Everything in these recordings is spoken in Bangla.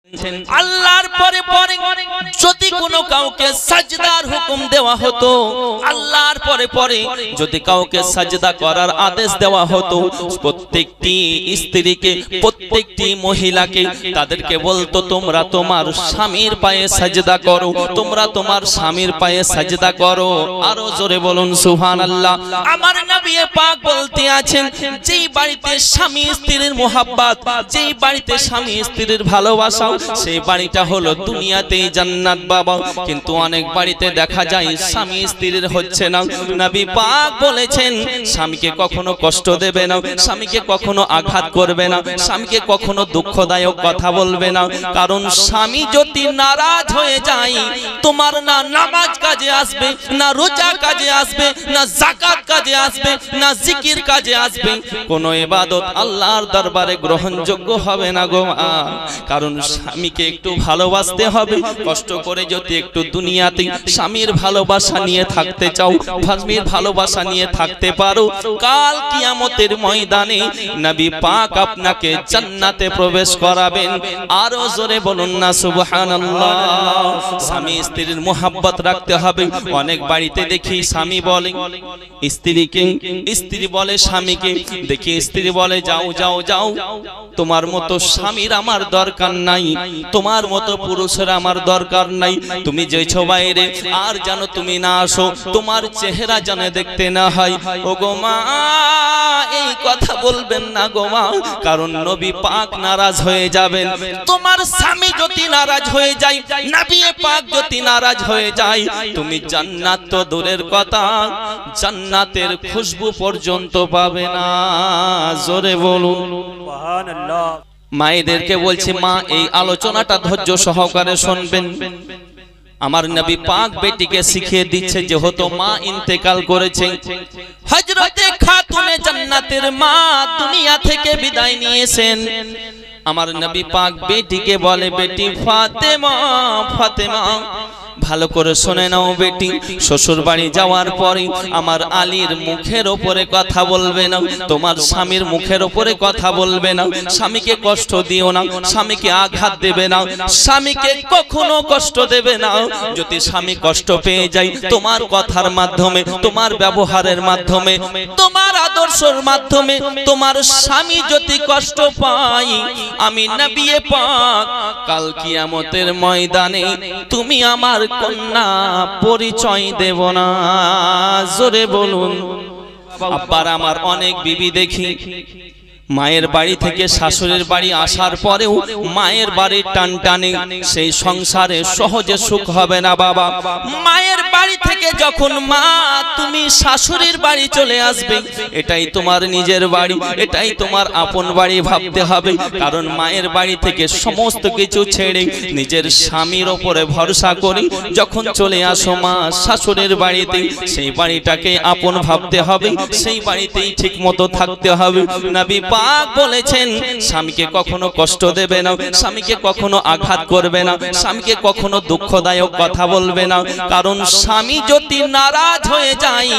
আল্লাহর পরে পরে যদি কোনো কাউকে সাজদার হুকুম দেওয়া হতো, আল্লাহর পরে পরে যদি কাউকে সাজদা করার আদেশ দেওয়া হতো, প্রত্যেকটি স্ত্রীকে প্রত্যেকটি মহিলাকে তাদেরকে বলতো তোমরা তোমার স্বামীর পায়ে সাজদা করো, তোমরা তোমার স্বামীর পায়ে সাজদা করো। আরো জোরে বলুন সুবহানাল্লাহ। আমার নবী পাক বলতে আছেন যেই বাড়িতে স্বামী স্ত্রীর মোহাব্বত, যেই বাড়িতে স্বামী স্ত্রীর ভালোবাসা, সেই বাড়িটা হলো দুনিয়াতেই জান্নাত বাবা। কিন্তু অনেক বাড়িতে দেখা যায় স্বামী স্ত্রীর হচ্ছে না। নবী পাক বলেছেন স্বামীকে কখনো কষ্ট দেবে না, স্বামীকে কখনো আঘাত করবে না, স্বামীকে কখনো দুঃখদায়ক কথা বলবে না। কারণ স্বামী যদি নারাজ হয়ে যায়, তোমার না নামাজ কাজে আসবে, না রোজা কাজে আসবে, না যাকাত কাজে আসবে, না জিকির কাজে আসবে, কোনো ইবাদত আল্লাহর দরবারে গ্রহণযোগ্য হবে না গো। কারণ স্বামীকে একটু ভালোবাসতে হবে। কষ্ট করে যদি একটু দুনিয়াতে স্বামীর ভালোবাসা নিয়ে থাকতে চাও, স্বামীর ভালোবাসা নিয়ে থাকতে পারো, কাল কিয়ামতের ময়দানে নবী পাক আপনাকে জান্নাতে প্রবেশ করাবেন। আরো জোরে বলুন না সুবহানাল্লাহ। স্বামী স্ত্রীর মোহাব্বত রাখতে হবে। অনেক বাড়িতে দেখি স্বামী বলে স্ত্রীকে, স্ত্রী বলে স্বামীকে, দেখি স্ত্রী বলে যাও যাও যাও, তোমার মতো স্বামীর আমার দরকার নাই, তোমার মতো পুরুষের আমার দরকার নাই, তুমি যেছো বাইরে আর জানো তুমি না আসো, তোমার চেহারা জানে দেখতে না হয়। ও গো মা, এই কথা বলবেন না গো মা, কারণ নবী পাক নারাজ হয়ে যাবেন। তোমার স্বামী যদি নারাজ হয়ে যায়, নবী পাক যদি নারাজ হয়ে যায়, তুমি জান্নাত তো দূরের কথা, জান্নাতের খুশবু পর্যন্ত পাবে না। জোরে বলুন সুবহানাল্লাহ। মায়েদেরকে বলছি মা এই আলোচনাটা ধৈর্য সহকারে শুনবেন। আমার নবী পাক বেটিকে শিখিয়ে দিচ্ছে, যেহেতু মা ইন্তেকাল করেছে, হযরতে খাতুনে জান্নাতের মা দুনিয়া থেকে বিদায় নিয়েছেন। আমার নবী পাক বেটিকে বলে বেটি ফাতেমা, ফাতেমা ভালো করে শুনে নাও বেটি, শ্বশুর বাড়ি যাওয়ার পরে আমার আলীর মুখের ওপরে কথা বলবে না, তোমার স্বামীর মুখের ওপরে কথা বলবে না, স্বামীকে কষ্ট দিও না, স্বামীকে আঘাত দেবে না, স্বামীকে কখনো কষ্ট দেবে না। যদি স্বামী কষ্ট পেয়ে যায়, তোমার কথার মাধ্যমে, তোমার ব্যবহারের মাধ্যমে, তোমার আদর্শের মাধ্যমে তোমার স্বামী যদি কষ্ট পায়, আমি নবী পাক কাল কিয়ামতের ময়দানে তুমি আমার কন্যা পরিচয় দেব না। জোরে বলুন। আব্বার আমার অনেক বিবি দেখি মায়ের বাড়ি থেকে শাশুড়ির বাড়ি আসার পরেও মায়ের বাড়ির টান টানে, সেই সংসারে সহজে সুখ হবে না বাবা। মায়ের বাড়ি থেকে যখন মা তুমি শাশুড়ির বাড়ি চলে আসবে, এটাই তোমার নিজের বাড়ি, এটাই তোমার আপন বাড়ি ভাবতে হবে। কারণ মায়ের বাড়ি থেকে সমস্ত কিছু ছেড়ে নিজের স্বামীর ওপরে ভরসা করি যখন চলে আসো মা শাশুড়ির বাড়িতে, সেই বাড়িটাকে আপন ভাবতে হবে, সেই বাড়িতেই ঠিক মতো থাকতে হবে। নবী পাক বলেছেন স্বামীকে কখনো কষ্ট দেবে না, স্বামীকে কখনো আঘাত করবে না, স্বামীকে কখনো দুঃখদায়ক কথা বলবে না। কারণ স্বামী যদি নারাজ হয়ে যায়,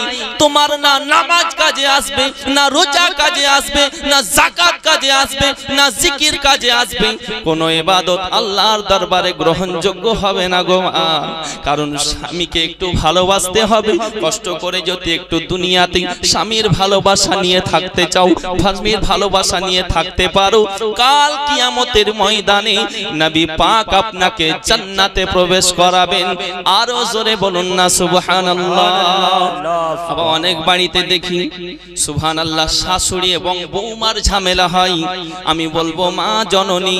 তোমার না নামাজ কাজে আসবে, না রোজা কাজে আসবে, না যাকাত কাজে আসবে, না জিকির কাজে আসবে, কোনো ইবাদত আল্লাহর দরবারে গ্রহণযোগ্য হবে না গো। কারণ স্বামীকে একটু ভালোবাসতে হবে। কষ্ট করে যদি একটু দুনিয়াতে স্বামীর ভালোবাসা নিয়ে থাকতে চাও, স্বামীর ভালোবাসা নিয়ে থাকতে পারো, কাল কিয়ামতের ময়দানে নবী পাক আপনাকে জান্নাতে প্রবেশ করাবেন। আরো জোরে বলুন না সুবহানাল্লাহ। আবার অনেক বাড়িতে দেখি সুবহানাল্লাহ শাশুড়ি এবং বৌমার ঝামেলা হয়। আমি বলবো মা জননী,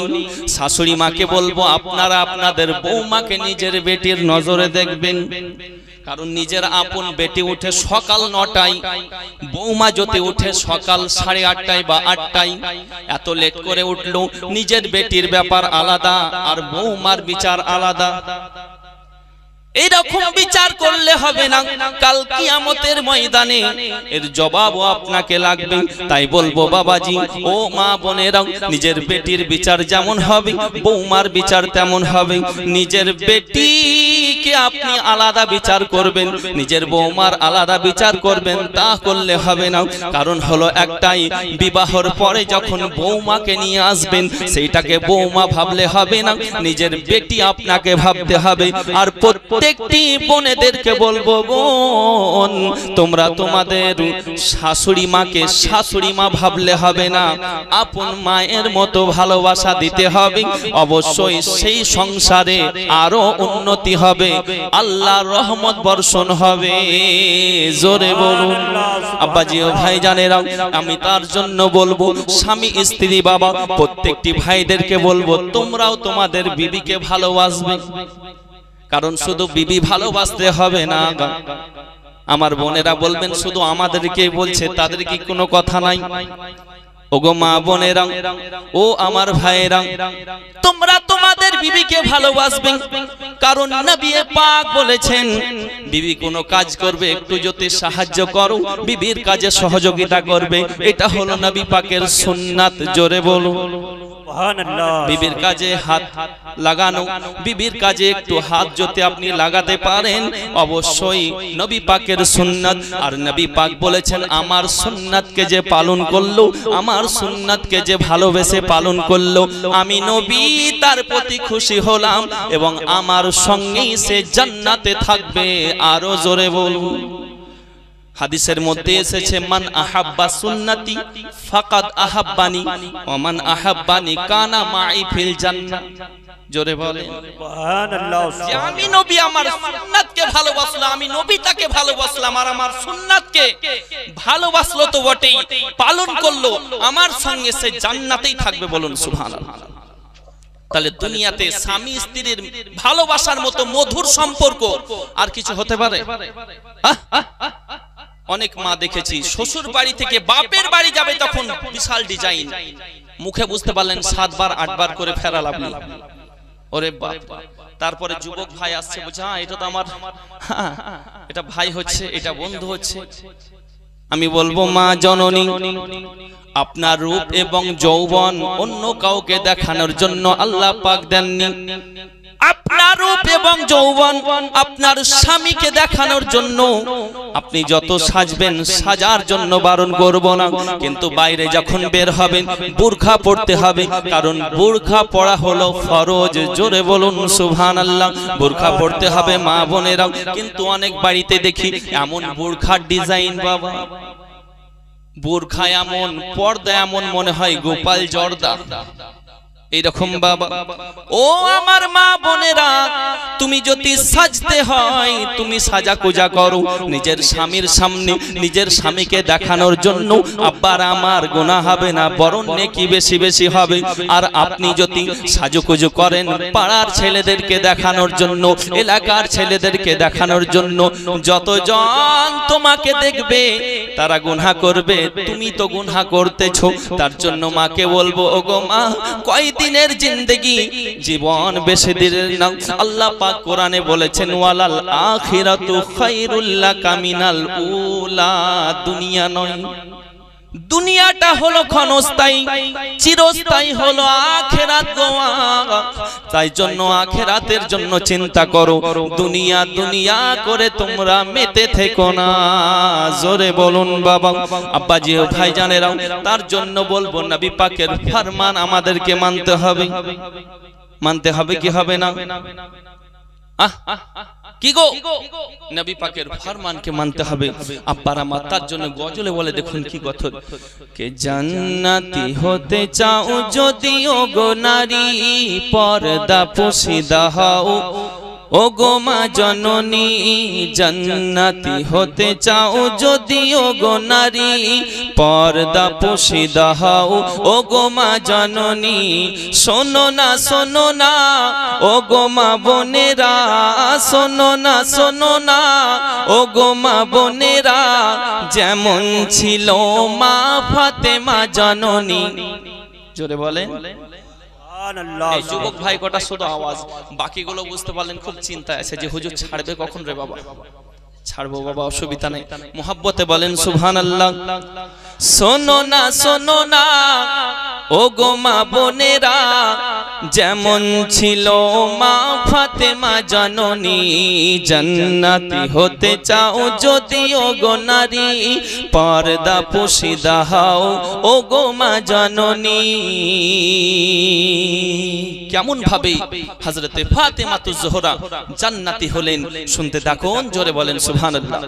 শাশুড়ি মাকে বলবো আপনারা আপনাদের বৌমাকে নিজের বেটির নজরে দেখবেন। কারণ নিজের আপন বেটি উঠে সকাল 9টায়, বৌমা যদি উঠে সকাল 8:30 বা 8টায়, এত লেট করে উঠলো, নিজের বেটির ব্যাপার আলাদা আর বৌমার বিচার আলাদা। এরকম বিচার করলে হবে না, কাল কিয়ামতের ময়দানে এর জবাবও আপনাকে লাগবে। তাই বলবো বাবাজি ও মা বোনেরা, নিজের বেটির বিচার যেমন হবে বৌমার বিচার তেমন হবে। নিজের বেটি বিবিকে আপনি আলাদা বিচার করবেন, নিজের বৌমার আলাদা বিচার করবেন, তা করলে হবে না। কারণ হলো একটাই, বিবাহর পরে যখন বৌমাকে নিয়ে আসবেন সেইটাকে বৌমা ভাবলে হবে না, নিজের বেটি আপনাকে ভাবতে হবে। আর প্রত্যেকটি বোনেদেরকে বলবো, বোন তোমরা তোমাদের শাশুড়ি মাকে শাশুড়ি মা ভাবলে হবে না, আপন মায়ের মতো ভালোবাসা দিতে হবে। অবশ্যই সেই সংসারে আরো উন্নতি হবে, আল্লাহর রহমত বর্ষণ হবে। জোরে বলুন। আব্বাজি ও ভাইজানেরা, আমি তার জন্য বলবো স্বামী স্ত্রী বাবা প্রত্যেকটি ভাইদেরকে বলবো তোমরাও তোমাদের বিবিকে ভালোবাসবে। কারণ শুধু বিবি ভালোবাসতে হবে না। আমার বোনেরা বলবেন শুধু আমাদেরকে বলছে, তাদের কি কোনো কথা নাই? ওগো মা বোনেরা, ও আমার ভাইয়েরা, তোমরা তোমাদের বিবিকে ভালোবাসবে। কারণ নবী পাক বলেছেন, বিবি কোনো কাজ করবে একটু যদি সাহায্য করো, বিবির কাজে সহযোগিতা করবে, এটা হলো নবী পাকের সুন্নাত। জোরে বলো সুবহানাল্লাহ। বিবির কাজে হাত লাগানো, বিবির কাজে একটু হাত যদি আপনি লাগাতে পারেন, অবশ্যই নবী পাকের সুন্নাত। আর নবী পাক বলেছেন, আমার সুন্নাতকে যে পালন করলো, আমার সুন্নাতকে যে ভালোবেসে পালন করলো, আমি নবী তার প্রতি খুশি হলাম এবং আমার সঙ্গেই সে জান্নাতে থাকবে। আরো জোরে বলুন। হাদিসের মধ্যে এসেছে, মান আহাব্বা সুন্নতি ফাকাদ আহাব্বানি ওয়া মান আহাব্বানি কানা মাই ফিল জান্নাহ। জোরে বলেন সুবহানাল্লাহ। যে আমি নবী আমার সুন্নাতকে ভালোবাসলাম, আমি নবী তাকে ভালোবাসলাম, আর আমার সুন্নাতকে ভালোবাসলো তো বটেই, পালন করলো, আমার সঙ্গে সে জান্নাতেই থাকবে। বলুন সুবহানাল্লাহ। তাহলে দুনিয়াতে স্বামী স্ত্রীর ভালোবাসার মতো মধুর সম্পর্ক আর কিছু হতে পারে? অনেক মা দেখেছি শ্বশুর বাড়ি থেকে বাপের বাড়ি যাবে তখন বিশাল ডিজাইন, মুখে বুঝতে পারলেন 7 বার 8 বার করে ফেরা লাগলো। ওরে বাপ। তারপরে যুবক ভাই আসছে, বলছে হ্যাঁ এটা তো আমার, এটা ভাই হচ্ছে, এটা বন্ধু হচ্ছে। আমি বলবো মা জননী, আপনার রূপ এবং যৌবন অন্য কাউকে দেখানোর জন্য আল্লাহ পাক দেননি। আপনার রূপ এবং যৌবন আপনার স্বামীকে দেখানোর জন্য। আপনি যত সাজবেন সাজার জন্য বারণ করব না, কিন্তু বাইরে যখন বের হবেন বুরখা পড়তে হবে, কারণ বুরখা পড়া হলো ফরজ। জোরে বলুন সুবহানাল্লাহ। বুরখা পড়তে হবে মা বোনেরা। কিন্তু অনেক বাড়িতে দেখি এমন বুরখার ডিজাইন, বাবা বুরখা এমন, পর্দা এমন, মনে হয় গোপাল জর্দা এইরকম। বাবা ও আমার মা বোনেরা, তুমি যদি সাজতে হয় তুমি সাজা কুজা করো নিজের স্বামীর সামনে, নিজের স্বামীকে দেখানোর জন্য। আব্বার আমার গুনাহ হবে না, বরং নেকি বেশি বেশি হবে। আর আপনি যদি সাজুকুজু করেন পাড়ার ছেলেদেরকে দেখানোর জন্য, এলাকার ছেলেদেরকে দেখানোর জন্য, যতজন তোমাকে দেখবে তারা গুনাহ করবে, তুমি তো গুনাহ করতেছো। তার জন্য মাকে বলবো, ওগো মা, কয়দিনের জিন্দেগি, জীবন বেশি দিনের না। আল্লাহ পাক কোরআনে বলেছেন, ওয়ালাল আখিরাতু খায়রুল লাকা মিনাল উলা। দুনিয়া নয়, দুনিয়াটা হলো ক্ষণস্থায়ী, চিরস্থায়ী হলো আখিরাত। তাই জন্য আখিরাতের জন্য চিন্তা করো, দুনিয়া দুনিয়া করে তোমরা মেতে থেকো না। জোরে বলুন বাবা। আব্বাজি ও ভাইজানেরা, তার জন্য বলবো নবী পাকের ফরমান আমাদেরকে মানতে হবে। মানতে হবে কি হবে না? কি গো, নবী পাকের ফরমানকে মানতে হবে। আব্বারা মা তার জন্য গজলে বলে, দেখুন কি কথা, কে জান্নাতি হতে চাও যদি ও গো নারী, পর্দা পোশিদা হও ও গো মা জননী। জান্নাতি হতে চাও যদি ও গো নারী, পর্দা পোশিদা হও ও গো মা জননী। শোনো না শোনো না ও গো মা বোনেরা, শোনো না শোনো না ও গো মা বোনেরা, যেমন ছিল মা ফাতেমা জননী। জোরে বলেন। এই যুবক ভাই কটা শুধু আওয়াজ, বাকিগুলো বুঝতে পারলেন? খুব চিন্তা আছে যে হুজুর ছাড়বে কখন রে বাবা। ছাড়বো বাবা, অসুবিধা নেই, মুহাব্বতে বলেন সুবহানাল্লাহ। শোনো না শোনো না ও গো মা বোনেরা, যেমন ছিল মা ফাতেমা জননী জান্নাতি হতে চাও যদি ওগো নারী পর্দা পোশিদা হও ওগো মা জননী কেমন ভাবে হযরতে ফাতেমাতুজ জোহরা জান্নাতি হলেন শুনতে থাকুন জোরে বলেন সুবহানাল্লাহ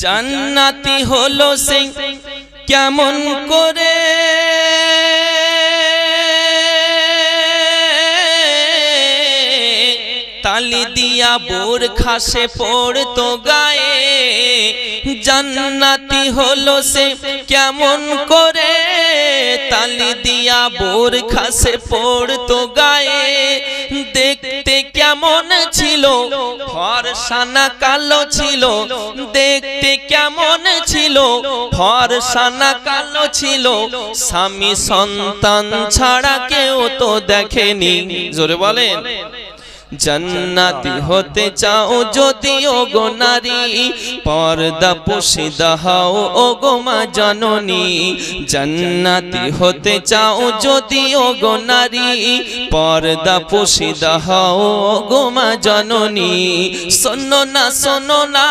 জান্নাতি হলো সে কেমন করে তালি দিয়া বোরখা সে পড়তো গায়ে জান্নাতি হলো সে কেমন করে তালি দিয়া বোরখা সে পড়তো গায়ে দেখতে কেমন ছিল ফর্সা না কালো ছিল দেখতে কেমন ছিল ফর্সা না কালো ছিল স্বামী সন্তান ছাড়া কেউ তো দেখেনি জোরে বলেন জান্নাতি হতে চাও যদি ওগো নারী পর্দা পোশিদা হও ওগো মা জননী জান্নাতি হতে চাও যদি ওগো নারী পর্দা পোশিদা হও ওগো মা জননী শোনো না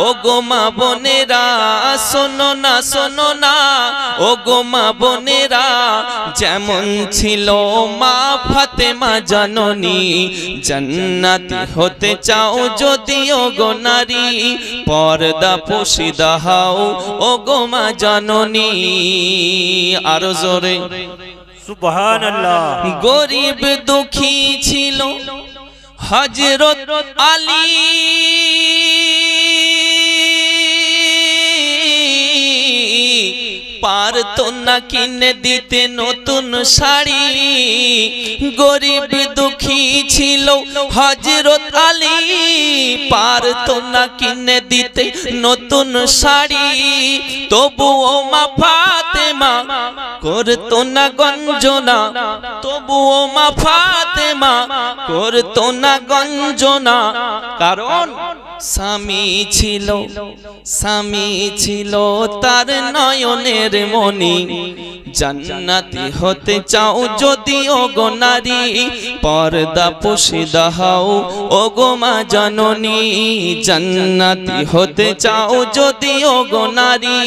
ওগো মা বোনেরা শোনো না ওগো মা বোনেরা যেমন ছিল মা ফাতেমা জননী জান্নাতি হতে চাও যদি ওগো নারী পর্দা পোশিদা হও ওগো মা জননী আরো জোরে সুবহানাল্লাহ গরিব দুঃখী ছিল হযরত আলী পারতো না কিনে দিতে নতুন শাড়ি গরিব দুঃখী ছিল হযরত আলী পারতো না কিনে দিতে নতুন শাড়ি তবুও মা ফাতেমা করতো না গঞ্জনা তবুও মা ফাতেমা করতো না গঞ্জনা কারণ স্বামী ছিল তার নয়নের মনি জান্নাতি হতে চাও যদি ওগো নারী পর্দা পোশিদা হও ওগো মা জননী জান্নাতি হতে চাও যদি ওগো নারী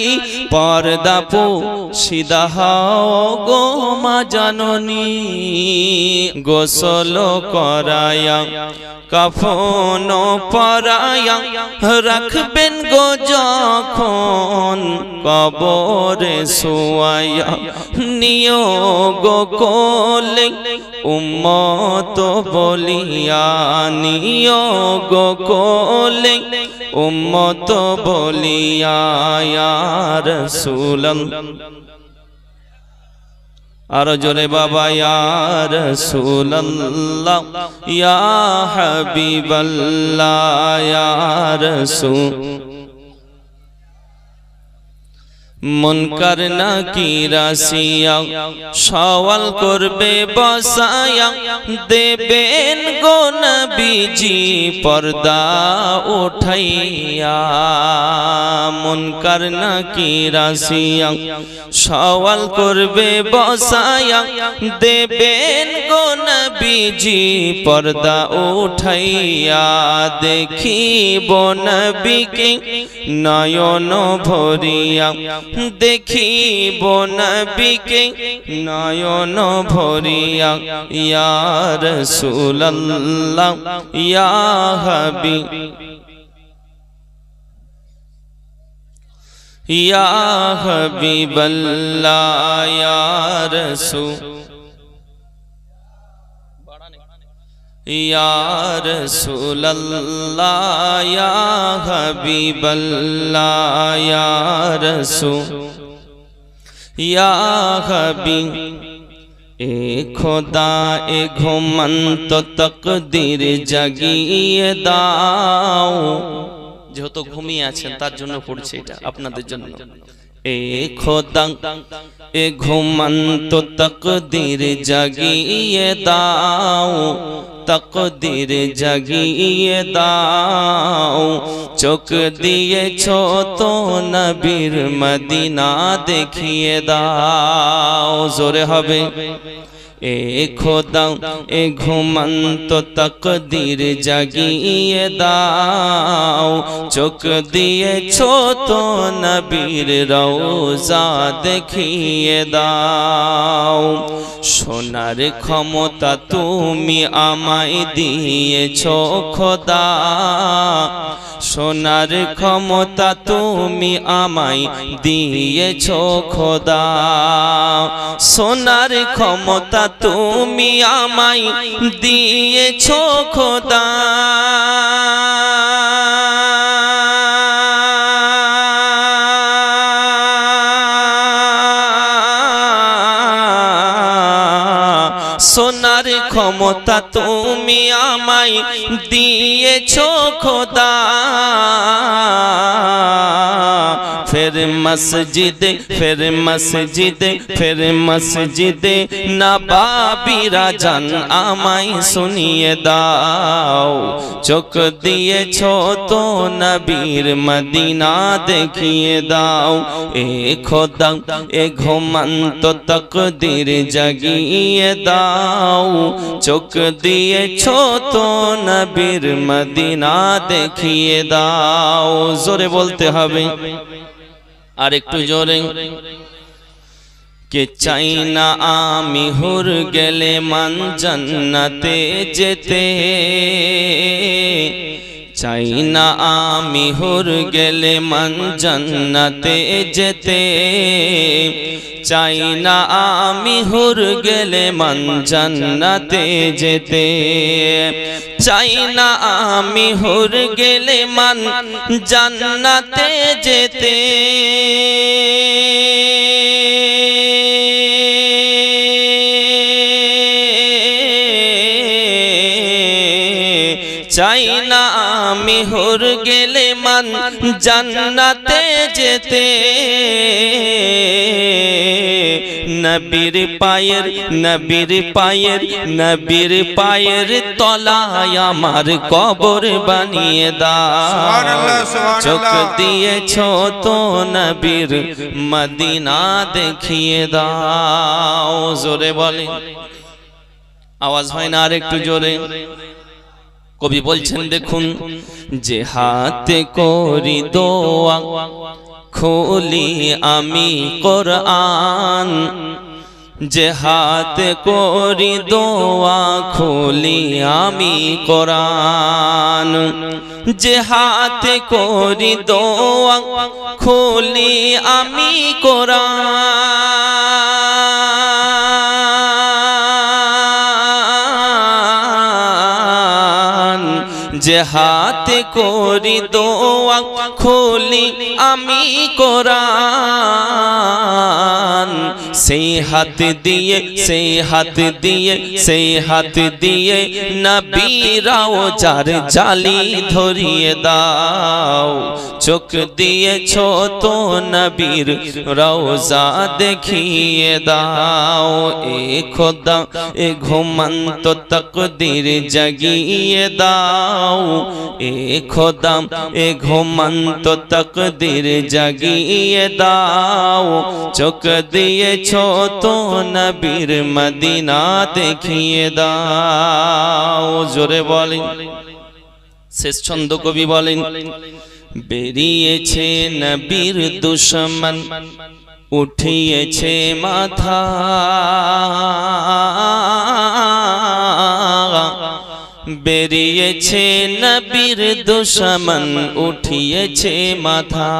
পর্দা পোশিদা হও গো মা জননী গোসল করায়া কাফন পরায়া রাখবেন গো যখন কবরে শোয়ায়া নিও গো কোলে উম্মত বলিয়া নিও গো কোলে উম্মত বলিয়া ইয়া রাসূলুল্লাহ আরো জোরে বাবা ইয়া রাসূলুল্লাহ ইয়া হাবিবাল্লাহ ইয়া রাসূল মুনকার নাকির আসিয়া সওয়াল করবে বসায়া দেবেন গো নবীজি পর্দা উঠাইয়া মুনকার নাকির আসিয়া সওয়াল করবে বসায়া দেবেন গো নবীজি পর্দা উঠাইয়া দেখিব নবীকে নয়ন ভরিয়া দেখিব নবীকে নয়ন ভরিয়া ইয়া রাসূলুল্লাহ ইয়া হাবিব ইয়া হাবিবাল্লাহ ইয়া রাসূল ইয়া রাসূলুল্লাহ ইয়া হাবিবাল্লাহ ইয়া রাসূল ইয়া হাবিব এ খোদা এ ঘুমন্ত তকদির জাগিয়ে দাও যেহেতু ঘুমিয়ে আছেন তার জন্য পড়ছে এটা আপনাদের জন্য এ খোদা এ ঘুমন্ত তকদির জাগিয়ে দাও তকদির জাগিয়ে দাও চোখ দিয়েছো তো নবীর মদিনা দেখিয়ে দাও জোরে হবে এ খোদা এ ঘুমন্ত তকদির জাগিয়ে দাও চোখ দিয়েছো তো নবীর রওজা দেখিয়ে দাও সোনার ক্ষমতা তুমি আমায় দিয়েছো খোদা সোনার ক্ষমতা তুমি আমায় দিয়েছো খোদা সোনার ক্ষমতা তুমি আমায় দিয়েছো খোদা সোনার ক্ষমতা তুমি আমায় দিয়েছো খোদা ফের মসজিদে নবাবিরা জান আমায় শুনিয়ে দাও চোখ দিয়েছো তো নবীর মদিনা দেখিয়ে দাও এ খোদা এ ঘুমন্ত তকদির জাগিয়ে দাও চোখ দিয়েছো তো নবীর মদিনা দেখিয়ে দাও জোরে বলতে হবে আর একটু জোরে কে চাই না আমি হুর গেলে মান জান্নাতে যেতে চাই না আমি হুর গেলে মান জান্নাতে যেতে চাই না আমি হুর গেলে মান জান্নাতে যেতে চাই না আমি হুর গেলে মান জান্নাতে যেতে চাই না আমি হুর গেলে মান জান্নাতে যেতে নবীর পায়ের তলায় আমার কবর বানিয়ে দাও চোখ দিয়েছো তো নবীর মদিনা দেখিয়ে দাও জোরে বলে আওয়াজ হয় না আর একটু জোরে কবি বলছেন দেখুন যে হাতে করি দোয়া খুলি আমি কোরআন যে হাতে করি দোয়া খুলি আমি কোরআন যে হাতে করি দোয়া খুলি আমি কোরআন যে হাতে করি দোয়া খুলি আমি কোরআন সেই হাত দিয়ে নবীরাও যার জালি ধরিয়ে দাও চোখ দিয়েছো তো নবীর রওজা দেখিয়ে দাও এ খোদা এ ঘুমন্ত তকদির জাগিয়ে দাও এ খোদা এ ঘুমন্ত তকদির জাগিয়ে দাও চোখ দিয়েছো তো নবীর মদিনা দেখিয়ে দাও জোরে বলেন শেষ ছন্দ কবি বলেন বেরিয়েছে নবীর দুশমন উঠিয়েছে মাথা বেরিয়েছে নবীর দুশমন উঠিয়েছে মাথা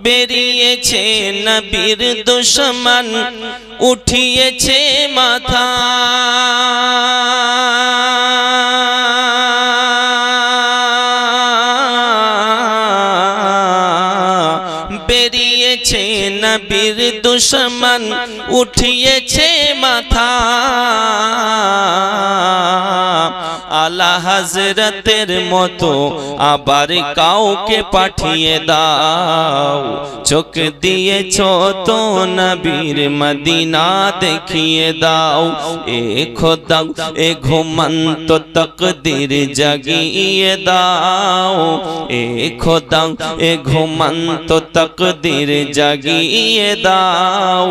বেরিয়েছে নবীর দুশমন উঠিয়েছে মাথা বেরিয়েছে নবীর দুশমন উঠিয়েছে মাথা আলা আলা হযরতের মতো আবার কাউকে পাঠিয়ে দাও চোখ দিয়েছো তো নবীর মদিনা দেখিয়ে দাও এ খোদা এ ঘুমন্ত তকদীর জাগিয়ে দাও এ খোদা এ ঘুমন্ত তকদীর জাগিয়ে দাও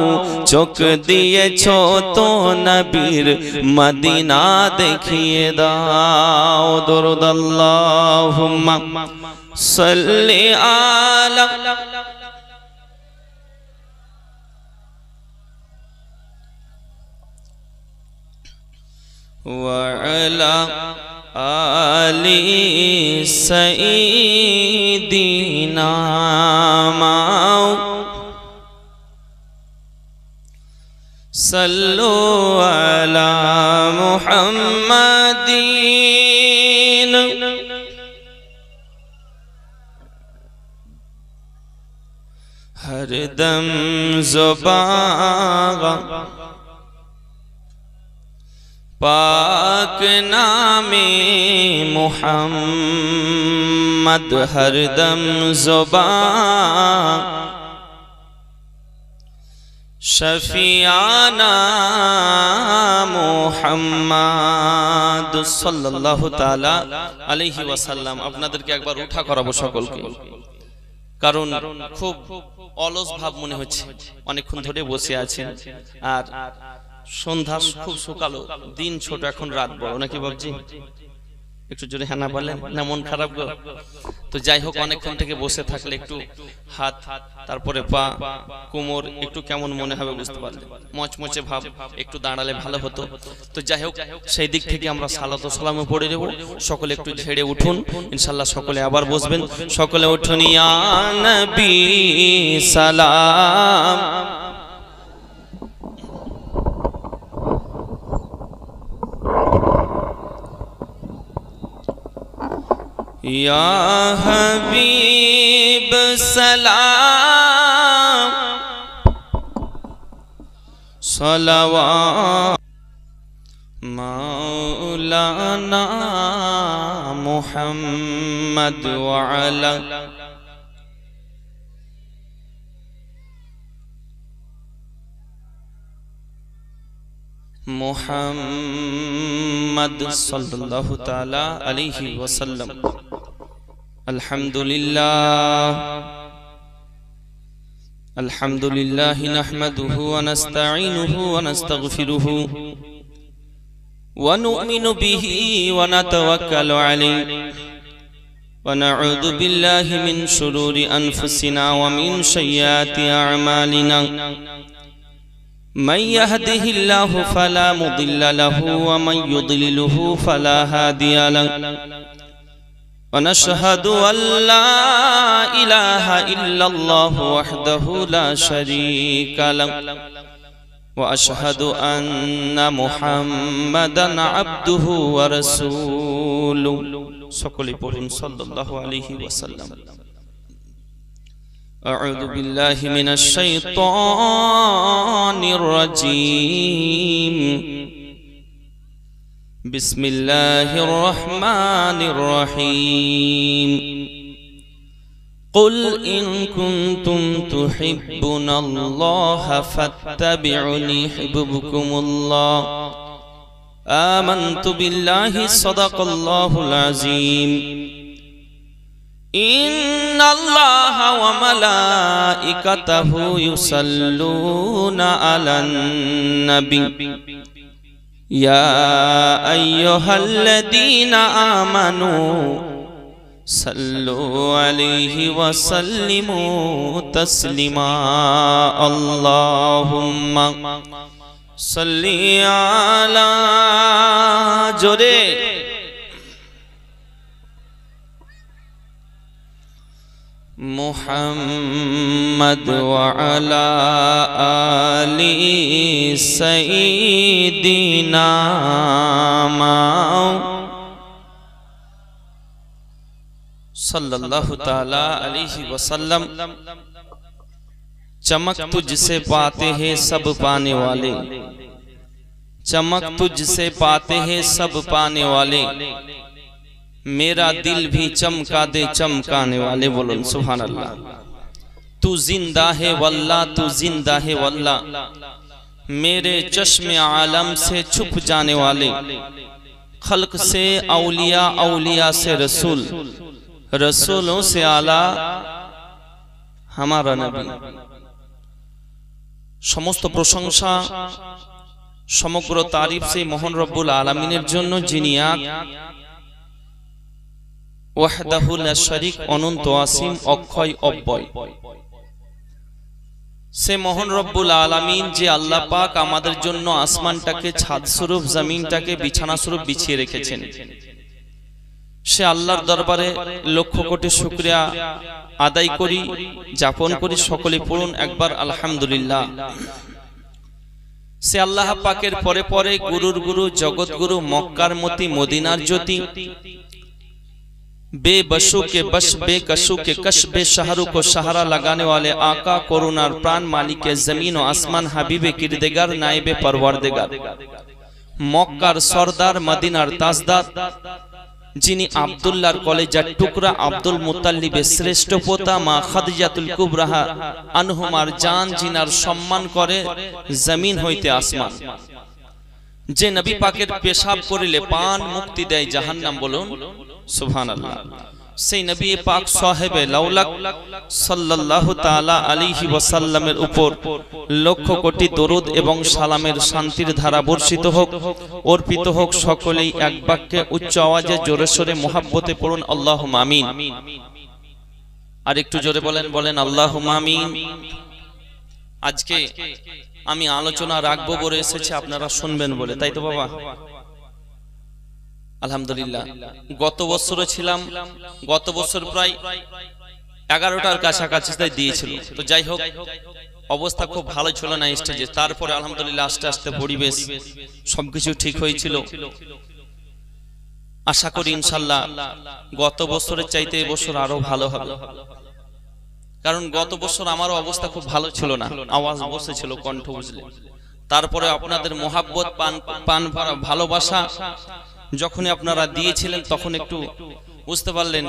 চোখ দিয়েছো তো নবীর মদিনা দেখিয়ে দাও দরুদ আল্লাহুম্মা সাল্লি আলা ওয়া আলা আলি সাইয়্যিদিনা সাল্লু আলা মুহাম্মাদিন হরদম ज़ुबान पाक नामे मुहम्मद हरदम ज़ुबान शफियाना मुहम्मद सल्लल्लाहु ताला अलैहि वसल्लम আপনাদেরকে একবার উঠা করাবো সকলকে কারণ খুব অলস ভাব মনে হচ্ছে অনেকক্ষণ ধরে বসে আছেন আর সন্ধ্যা খুব সকাল দিন ছোট এখন রাত বড় নাকি বাবজি একটু জোরে হ্যাঁ না বলেন না মন খারাপ গো তো যাই হোক অনেকক্ষণ থেকে বসে থাকলে একটু হাত তারপরে পা কোমর একটু কেমন মনে হবে বুঝতে পারলেন মচমচে ভাব একটু দাঁড়ালে ভালো হতো তো যাই হোক সেই দিক থেকে আমরা সালাত ও সালামও পড়ে দেব সকলে একটু ঝেড়ে উঠুন ইনশাআল্লাহ সকলে আবার বসবেন সকলে উঠুন ইয়া নবী সালাম या हबीब सलाम सलावत मौलाना मुहम्मद व अला मुहम्मद सल्लल्लाहु ताला अलैहि वसल्लम अल्हम्दुलिल्लाह नहमदुहु व नस्तईनुहु व नस्तगफिरुहु व नु'मिनु बिही व नतवक्कलु अलैहि व नऊदु बिल्लाहि मिन शुरूरि अनफुसिना व मिन सय्यिआति अअमालिना मन यहदिहिल्लाहु फला मुदिल्ल लहु व मन युद्लिलहु फला हादिय लहु ونشهد أن لا إله إلا الله وحده لا شريك له وأشهد أن محمدا عبده ورسوله صلى الله عليه وسلم أعوذ بالله من الشيطان الرجيم بسم الله الرحمن الرحيم قل إن كنتم تحبون الله فاتبعوني يحببكم الله آمنت بالله صدق الله العظيم إن الله وملائكته يصلون على النبي يا أيها الذين آمنوا صلوا عليه وسلموا تسليما اللهم صل على جوري محمد وعلى آل سيدنا सल्लल्लाहु ताला अलैहि वसल्लम। चमक तुझसे पाते हैं सब पाने वाले, चमक तुझसे पाते हैं सब पाने वाले, मेरा दिल भी चमका दे चमकाने वाले। बोलो सुभान अल्लाह। तू जिंदा है वल्लाह, तू जिंदा है वल्लाह, मेरे चश्मे आलम से छुप जाने वाले। खल्क से औलिया, औलिया से रसूल, रसूलों से आला हमारा नबी। समस्त प्रशंसा समग्र तारीफ से मोहन रब्बुल आलमीনের জন্য, যিনি এক, ওয়াহদাহু লা শারীক, অনন্ত অসীম, অক্ষয় অব্যয়। সে মোহন রব্বুল আলামিন যে আল্লাহ পাক আমাদের জন্য আসমানটাকে ছাদ স্বরূপ, জমিনটাকে বিছানা স্বরূপ বিছিয়ে রেখেছেন, সে আল্লাহর দরবারে লক্ষ কোটি শুকরিয়া আদায় করি, যাপন করি। সকলে পড়ুন একবার আলহামদুলিল্লাহ। সে আল্লাহ পাকের পরে পরে গুরুর গুরু, জগৎ গুরু, মক্কার মতি, মদিনার জ্যোতি, बेबसों के बस, बेकसों के कश, बेशहरों को सहारा लगाने वाले आका, करुणार प्राण, मालिक जमीन और आसमान, हबीबे किरदेगार, नाइबे परवरदेगार, मक्कार सरदार, मदीनार ताजदार, যিনি আব্দুল্লাহর কলেজার টুকরা, আব্দুল মুত্তালিবের শ্রেষ্ঠ পোতা, মা খাদিজাতুল কুবরা আনহুমার জান, যিনার সম্মান করে জমিন হইতে আসমান। যে নবী পাকের পেশাব করিলে পান মুক্তি দেয় জাহান্নাম। বলুন সুবহানাল্লাহ। সেই নবী পাক সাহেবে লাউলাক সাল্লাল্লাহু তাআলা আলাইহি ওয়াসাল্লামের উপর লক্ষ কোটি দরুদ এবং সালামের শান্তির ধারা বর্ষিত হোক, অর্পিত হোক। সকলেই এক বাক্যে উচ্চ আওয়াজে জোরে সোরে মুহাব্বতে পড়ুন আল্লাহুম্মা আমিন। আর একটু জোরে বলেন, বলেন আল্লাহুম্মা আমিন। আজকে আমি আলোচনা রাখবো বলে এসেছি, আপনারা শুনবেন বলে, তাই তো বাবা? আলহামদুলিল্লাহ। গত বছরে ছিলাম, গত বছর প্রায় 11টার কাছাকাছি দিয়েছিল। তো যাই হোক, অবস্থা খুব ভালো ছিল না স্টেজে। তারপরে আলহামদুলিল্লাহ আস্তে আস্তে পরিবেশ সবকিছু ঠিক হয়েছিল। আশা করি ইনশাআল্লাহ গত বছরের চাইতে এবছর আরো ভালো হবে। কারণ গত বছর আমারও অবস্থা খুব ভালো ছিল না, আওয়াজ বসেছিল, কণ্ঠ বুঝলে। তারপরে আপনাদের মোহাব্বত, পান ভালোবাসা যখনই আপনারা দিয়েছিলেন, তখন একটু বুঝতে পারলেন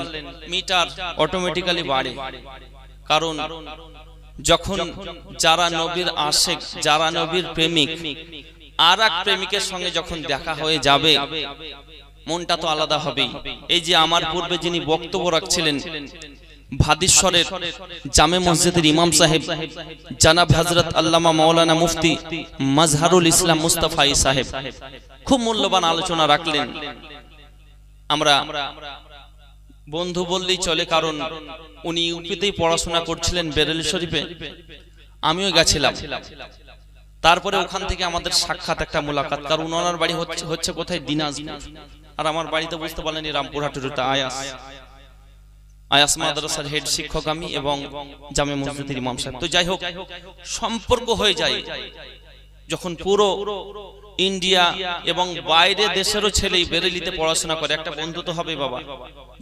মিটার অটোমেটিক্যালি বাড়ে। কারণ যখন যারা নবীর আশিক, যারা নবীর প্রেমিক, আর এক প্রেমিকের সঙ্গে যখন দেখা হয়ে যাবে, মনটা তো আলাদা হবেই। এই যে আমার পূর্বে যিনি বক্তব্য রাখছিলেন, ভাদিশ্বরের জামে মসজিদের ইমাম সাহেব জানাব হযরত আল্লামা মাওলানা মুফতি মাজহারুল ইসলাম মুস্তাফাই সাহেব খুব মূল্যবান আলোচনা রাখলেন। আমরা বন্ধু বললেই চলে, কারণ উনি ইউপিতেই পড়াশোনা করছিলেন, বেরেলি শরীফে। আমিও গেছিলাম। তারপরে ওখান থেকে আমাদের সাক্ষাৎ, একটা মোলাকাত। কারণ ওনার বাড়ি হচ্ছে কোথায়? দিনাজপুর। আর আমার বাড়িতে বুঝতে পারলেন রামপুরহাটের আয়াস মাদ্রাসার হেড শিক্ষক আমি, এবং জামে মসজিদের ইমাম সাহেব। তো যাই হোক, সম্পর্ক হয়ে যায় যখন পুরো ইন্ডিয়া এবং বাইরে দেশেরও ছেলেই বেরেলিতে পড়াশোনা করে। একটা বন্ধু তো হবে বাবা,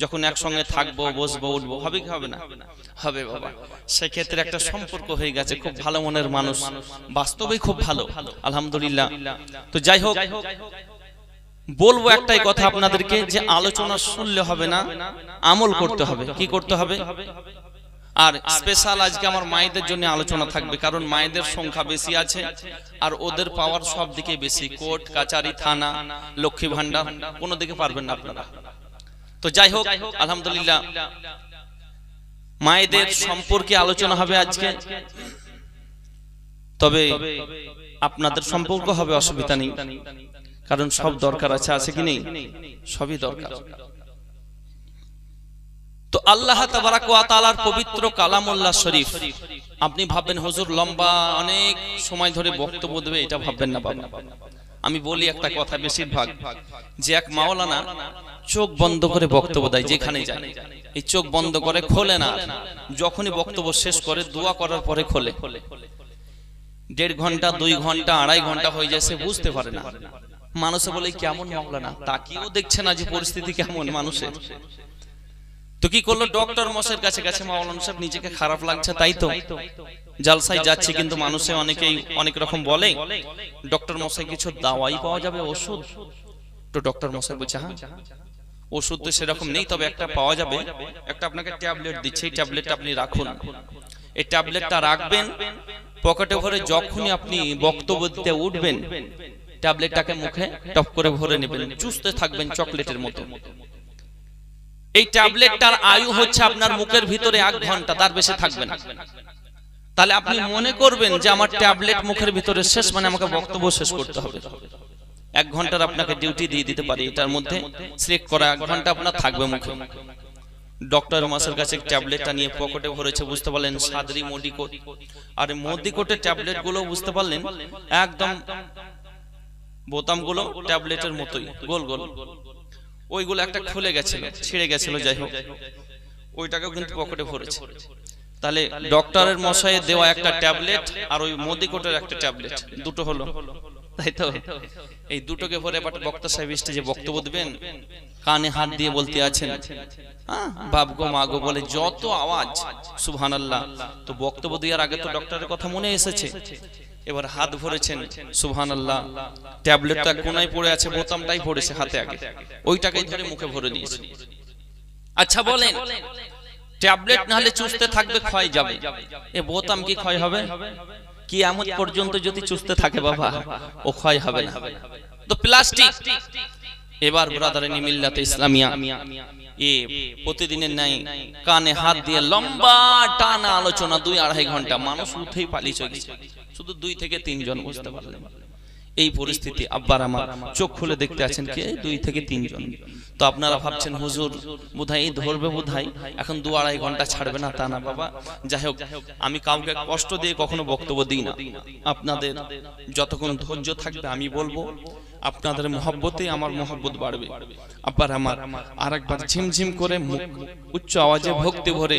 যখন একসঙ্গে থাকবো, বসবো, উঠবো, হবে কি হবে না? হবে বাবা। সেক্ষেত্রে একটা সম্পর্ক হয়ে গেছে। খুব ভালো মনের মানুষ, বাস্তবেই খুব ভালো, আলহামদুলিল্লাহ। তো যাই হোক, বলবো একটাই কথা আপনাদেরকে, যে আলোচনা শুনলে হবে না, আমল করতে হবে। কি করতে হবে? আর স্পেশাল আজকে আমার মায়েদের জন্য আলোচনা থাকবে, কারণ মায়েদের সংখ্যা বেশি আছে আর ওদের পাওয়ার সব দিকে বেশি। কোর্ট কাচারি, থানা, লক্ষ্মী ভান্ডার, কোনো দিকে পারবেন না আপনারা। তো যাই হোক, আলহামদুলিল্লাহ, মায়েদের সম্পর্কে আলোচনা হবে আজকে। তবে আপনাদের সম্পর্ক হবে, অসুবিধা নেই, কারণ সব দরকার আছে কি নেই? সবই দরকার। তো আল্লাহ তাবারাক ওয়া তাআলার পবিত্র কালামুল্লাহ শরীফ, আপনি ভাববেন হুজুর লম্বা অনেক সময় ধরে বক্তব্য দেবে, এটা ভাববেন না বাবা। আমি বলি একটা কথা, বেশিরভাগ যে এক মাওলানা চোখ বন্ধ করে বক্তব্য দেয়, যেখানে যায় এই চোখ বন্ধ করে, খোলে না। যখনই বক্তব্য শেষ করে, দোয়া করার পরে খোলে। 1.5 ঘন্টা, 2 ঘন্টা, 2.5 ঘন্টা হয়ে যায়, সে বুঝতে পারে না। মানুষে বলে কেমন মাওলানা, তাকিয়েও দেখছে না যে পরিস্থিতি কেমন মানুষের। তো কি করলো ডক্টর মশাইয়ের কাছে গেছে, মাওলানা সাহেব নিজেকে খারাপ লাগছে তাই তো জালসায় যাচ্ছে, কিন্তু মানুষে অনেকেই অনেক রকম বলে, ডক্টর মশাই কিছু দাওয়াই পাওয়া যাবে, ওষুধ? তো ডক্টর মশাই বলছে হ্যাঁ ওষুধ তো সেরকম নেই, তবে একটা পাওয়া যাবে, একটা আপনাকে ট্যাবলেট দিচ্ছে, এই ট্যাবলেটটা আপনি রাখুন, এই ট্যাবলেটটা রাখবেন পকেটে ভরে, যখনই আপনি বক্তব্য দিতে উঠবেন ট্যাবলেটটাকে মুখে টপ করে ভরে নেবেন, চুষতে থাকবেন চকলেটের মতো। এই ট্যাবলেটটার আয়ু হচ্ছে আপনার মুখের ভিতরে 1 ঘন্টা, তার বেশি থাকবে না। তাহলে আপনি মনে করবেন যে আমার ট্যাবলেট মুখের ভিতরে শেষ, মানে আমাকে বক্তব্য শেষ করতে হবে, 1 ঘন্টার আপনাকে ডিউটি দিয়ে দিতে পারি, এটার মধ্যে সিলেক্ট করা 1 ঘন্টা আপনার থাকবে মুখে। ডক্টর মাসের কাছে ট্যাবলেটটা নিয়ে পকেটে ভরেছে, বুঝতে পারলেন সাদরি মোডিকোট, আর মোডিকোটের ট্যাবলেট গুলো বুঝতে পারলেন একদম বোতামগুলো ট্যাবলেটের মতোই গোল গোল, ওইগুলো একটা খুলে গেছিল, ছিঁড়ে গেছিল, যাই হোক ওইটাকেও কিন্তু পকেটে ভরেছে। তাহলে ডক্টরের মশাইয়ের দেওয়া একটা ট্যাবলেট আর ওই মোদিকোটের একটা ট্যাবলেট, দুটো হলো, তাই তো? এই দুটোকে ভরে এবার বক্তা সাহেব স্টেজে বক্তব্য দিবেন, কানে হাত দিয়ে বলতে আছেন বাপ গো মা গো বলে যত আওয়াজ, সুবহানাল্লাহ। তো বক্তব্য দেওয়ার আগে তো ডক্টরের কথা মনে এসেছে, এবার হাত ভরেছেন, সুবহানাল্লাহ, ট্যাবলেটটা কোনায় পড়ে আছে, বোতামটাই পড়েছে হাতে, আগে ওইটাকেই ধরে মুখে ভরে দিয়েছে। আচ্ছা বলেন, ট্যাবলেট না হলে চুষতে থাকবে, ক্ষয় যাবে, এ বোতাম কি ক্ষয় হবে? কিয়ামত পর্যন্ত যদি চুষতে থাকে বাবা, ও ক্ষয় হবে না। তো প্লাস্টিক, এবার ব্রাদারানি মিল্লাতে ইসলামিয়া এ প্রতিদিনের নাই কানে হাত দিয়ে লম্বা টানা আলোচনা 2-2.5 ঘন্টা, মানুষ উঠেই পালিয়ে চলে গেছে, শুধু 2 থেকে 3 জন, বুঝতে পারলেন? এই পরিস্থিতি আব্বার আমার চোখ খুলে দেখতে আছেন কে 2 থেকে 3 জন। তো আপনারা ভাবছেন হুজুর বোধহয় ধরবে, বোধহয় এখন 2-2.5 ঘন্টা ছাড়বে না, তা না বাবা। যাই হোক, আমি কাউকে কষ্ট দিয়ে কখনো বক্তব্য দিই না, আপনাদের যতক্ষণ ধৈর্য থাকবে আমি বলবো, আপনাদের মহব্বতে আমার মহব্বত বাড়বে। আব্বার আমার আরেকবার ঝিমঝিম করে উচ্চ আওয়াজে ভক্তি ভরে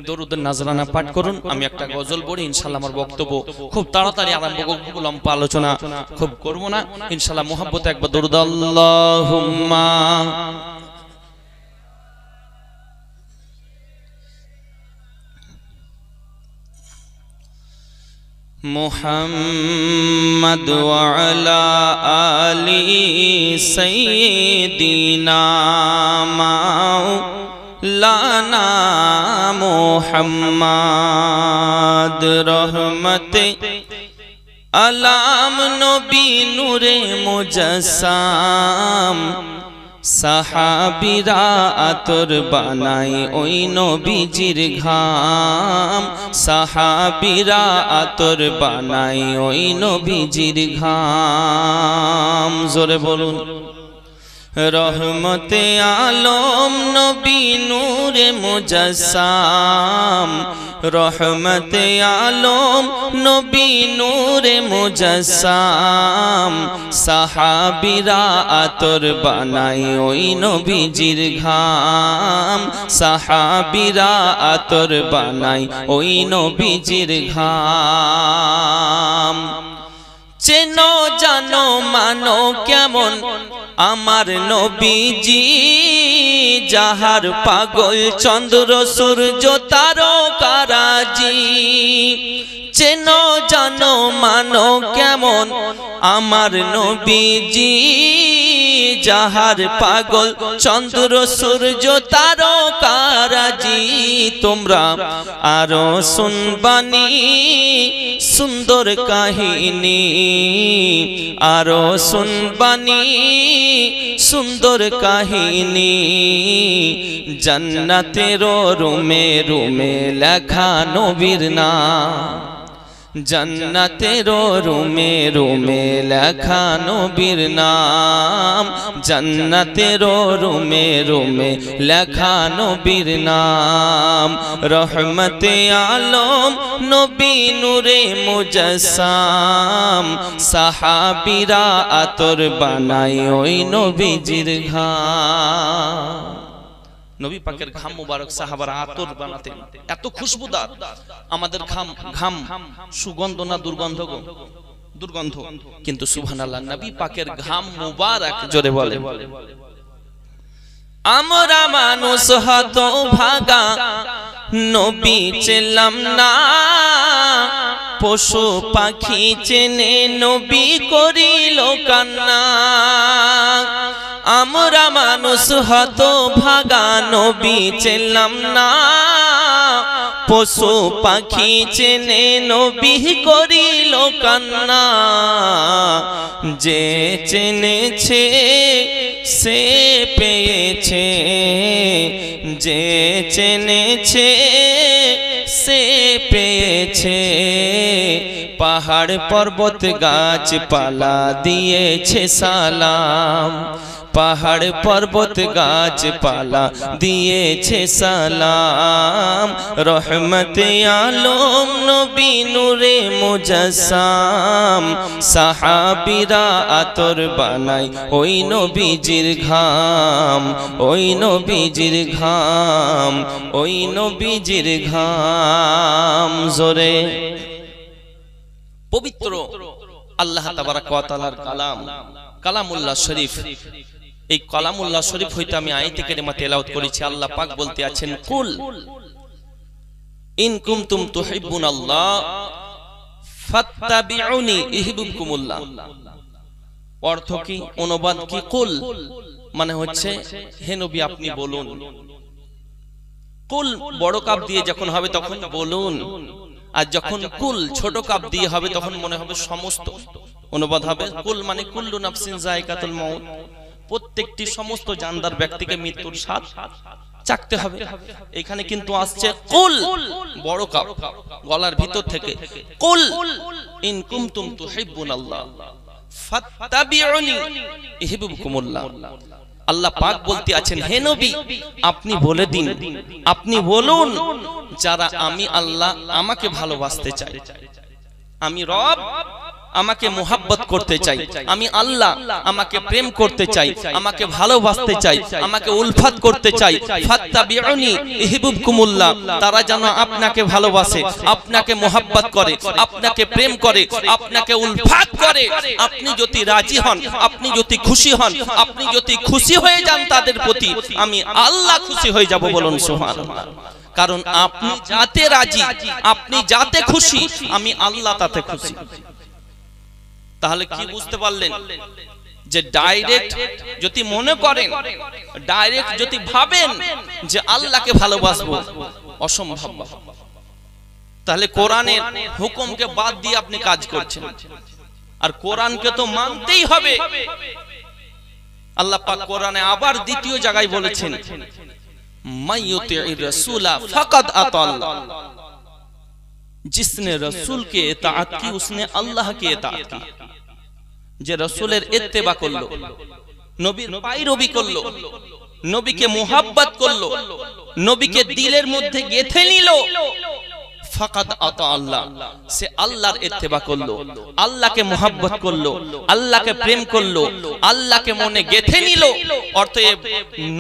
দরুদ নাজরানা পাঠ করুন, আমি একটা গজল পড়ি, ইনশাআল্লাহ আমার বক্তব্য খুব তাড়াতাড়ি আরম্ভ করব, লম্বা আলোচনা খুব করব না, ইনশাআল্লাহ মহব্বতে একবার দরুদ আল্লাহুম্মা মুহাম্মদ ওয়া আলা আলি সাইয়্যিদিনা মাওলানা মুহাম্মদ রহমতে আলাম নবী নূরে মুজাসসাম সাহাবীরা আতর বানাই ওই নবীজির ঘাম, সাহাবীরা আতর বানাই ওই নবীজির ঘাম। জোরে বলুন রহমতে আলম নবী নূরে মুজাসসাম, রহমতে আলম নবী নূরে মুজাসসাম সাহাবীরা আতর বানাই ওই নবীজির ঘাম, সাহাবীরা আতর বানাই ওই নবীজির ঘাম। চেনো জানো মানো কেমন আমার নবীজি, যাহার পাগল চন্দ্র সূর্য তারকারাজি। চেনো জানো মানো কেমন আমার নবীজি, যাহার পাগল চন্দ্র সূর্য তারকারাজি। তোমরা আরো শুনবানি সুন্দর কাহিনী, আরো শুনবানি সুন্দর কাহিনী, জান্নাতের রুমে রুমে লেখা নবীর নাম, জান্নাতের রুমে রুমে লেখা নবীর নাম, জান্নাতের রুমে রুমে লেখা নবীর নাম। রহমতে আলম নবী নূরে মুজাসসাম সাহাবীরা আতর বানাই ওই নবীজির ঘাম। নবী পাকের ঘাম মুবারক সাহাবারা আতর বানাতেন, এত খুশবুদার। আমাদের ঘাম সুগন্ধ না দুর্গন্ধ? দুর্গন্ধ। কিন্তু সুবহানাল্লাহ, নবী পাকের ঘাম মুবারক, জোরে বলে। আমরা মানুষ হতভাগা নবী চেলাম না, পশু পাখি চেনে নবী করিল কান্না। আমরা মানুষ হতভাগা নবী চেলাম না, পশু পাখি চেনে নবী করিল কান্না। যে চেনেছে সে পেয়েছে, যে চেনেছে সে পেয়েছে। পাহাড় পর্বত গাছপালা দিয়েছে সালাম, পাহাড় পর্বত গাছপালা দিয়েছে সালাম। রহমতে আলম নবী নূরে মুজাসসাম, সাহাবীরা আতর বানাই ওই নবীজির ঘাম, ওই নবীজির ঘাম, ওই নবীজির ঘাম। জোরে পবিত্র আল্লাহ তাবারাক ওয়া তাআলার কালাম কালামুল্লাহ শরীফ, এই কালামুল্লাহ শরীফ হইতে আমি আয়াতে কারিমা তেলাওয়াত করেছি। আল্লাহ পাক বলতে আছেন, কুল ইন কুনতুম তুহিব্বুনাল্লাহ ফাত্তাবিউনি ইহবিবকুমুল্লাহ। অর্থ কি, অনুবাদ কি? কুল মানে হচ্ছে হে নবী আপনি বলুন। কুল বড় কাপ দিয়ে যখন হবে তখন বলুন, আর যখন কুল ছোট কাপ দিয়ে হবে তখন মনে হবে সমস্ত। অনুবাদ হবে কুল মানে কুল্লু নাফসিন যায়কাতুল মাউত, প্রত্যেকটি সমস্ত জানদার ব্যক্তিকে মৃত্যুর স্বাদ চাকতে হবে। এখানে কিন্তু আসছে কুল বড় কাপ গলার ভিতর থেকে, কুল ইন কুনতুম তুহিব্বুনাল্লাহ ফাত্তাবিউনি ইহবিবকুমুল্লাহ। আল্লাহ পাক বলতে আছেন, হে নবী আপনি বলে দিন, আপনি বলুন যারা আমি আল্লাহ আমাকে ভালোবাসতে চাই, আমি রব আমাকে মোহাব্বত করতে চাই, আমি আল্লাহ আমাকে প্রেম করতে চাই, আমাকে ভালোবাসতে চাই, আমাকে উলফাত করতে চাই, ফাত্তাবিউনি ইহবিবকুমুল্লাহ। তারা যেন আপনাকে ভালোবাসে, আপনাকে মোহাব্বত করে, আপনাকে প্রেম করে, আপনাকে উলফাত করে। আপনি যদি রাজি হন, আপনি যদি খুশি হন, আপনি যদি খুশি হয়ে যান তাদের প্রতি, আমি আল্লাহ খুশি হয়ে যাব। বলুন সুবহানাল্লাহ। কারণ আপনি যাতে রাজি, আপনি যাতে খুশি, আমি আল্লাহ তাতে খুশি। তাহলে কি বুঝতে পারলেন যে ডাইরেক্ট যদি মনে করেন, ডাইরেক্ট যদি ভাবেন যে আল্লাহকে ভালোবাসবো, অসম্ভব। তাহলে কোরআনের হুকুমকে বাদ দিয়ে আপনি কাজ করছেন, আর কোরআনকে তো মানতেই হবে। আল্লাহ পাক কোরআনে আবার দ্বিতীয় জায়গায় বলেছেন, মাইয়ুতির রাসূলা ফাকাদ আতাল্লাহ। जिसने रसूल के इताअत की उसने अल्लाह की इताअत की। যে রাসূলের ইত্তেবা করলো, নবীর পায়রবি করলো, নবীকে মুহাব্বত করলো, নবীকে দিলের মধ্যে গেঁথে নিল, ফাকাদ আতা আল্লাহ, সে আল্লাহর ইত্তেবা করলো, আল্লাহকে মুহাব্বত করলো, আল্লাহকে প্রেম করলো, আল্লাহকে মনে গেঁথে নিল। অতএব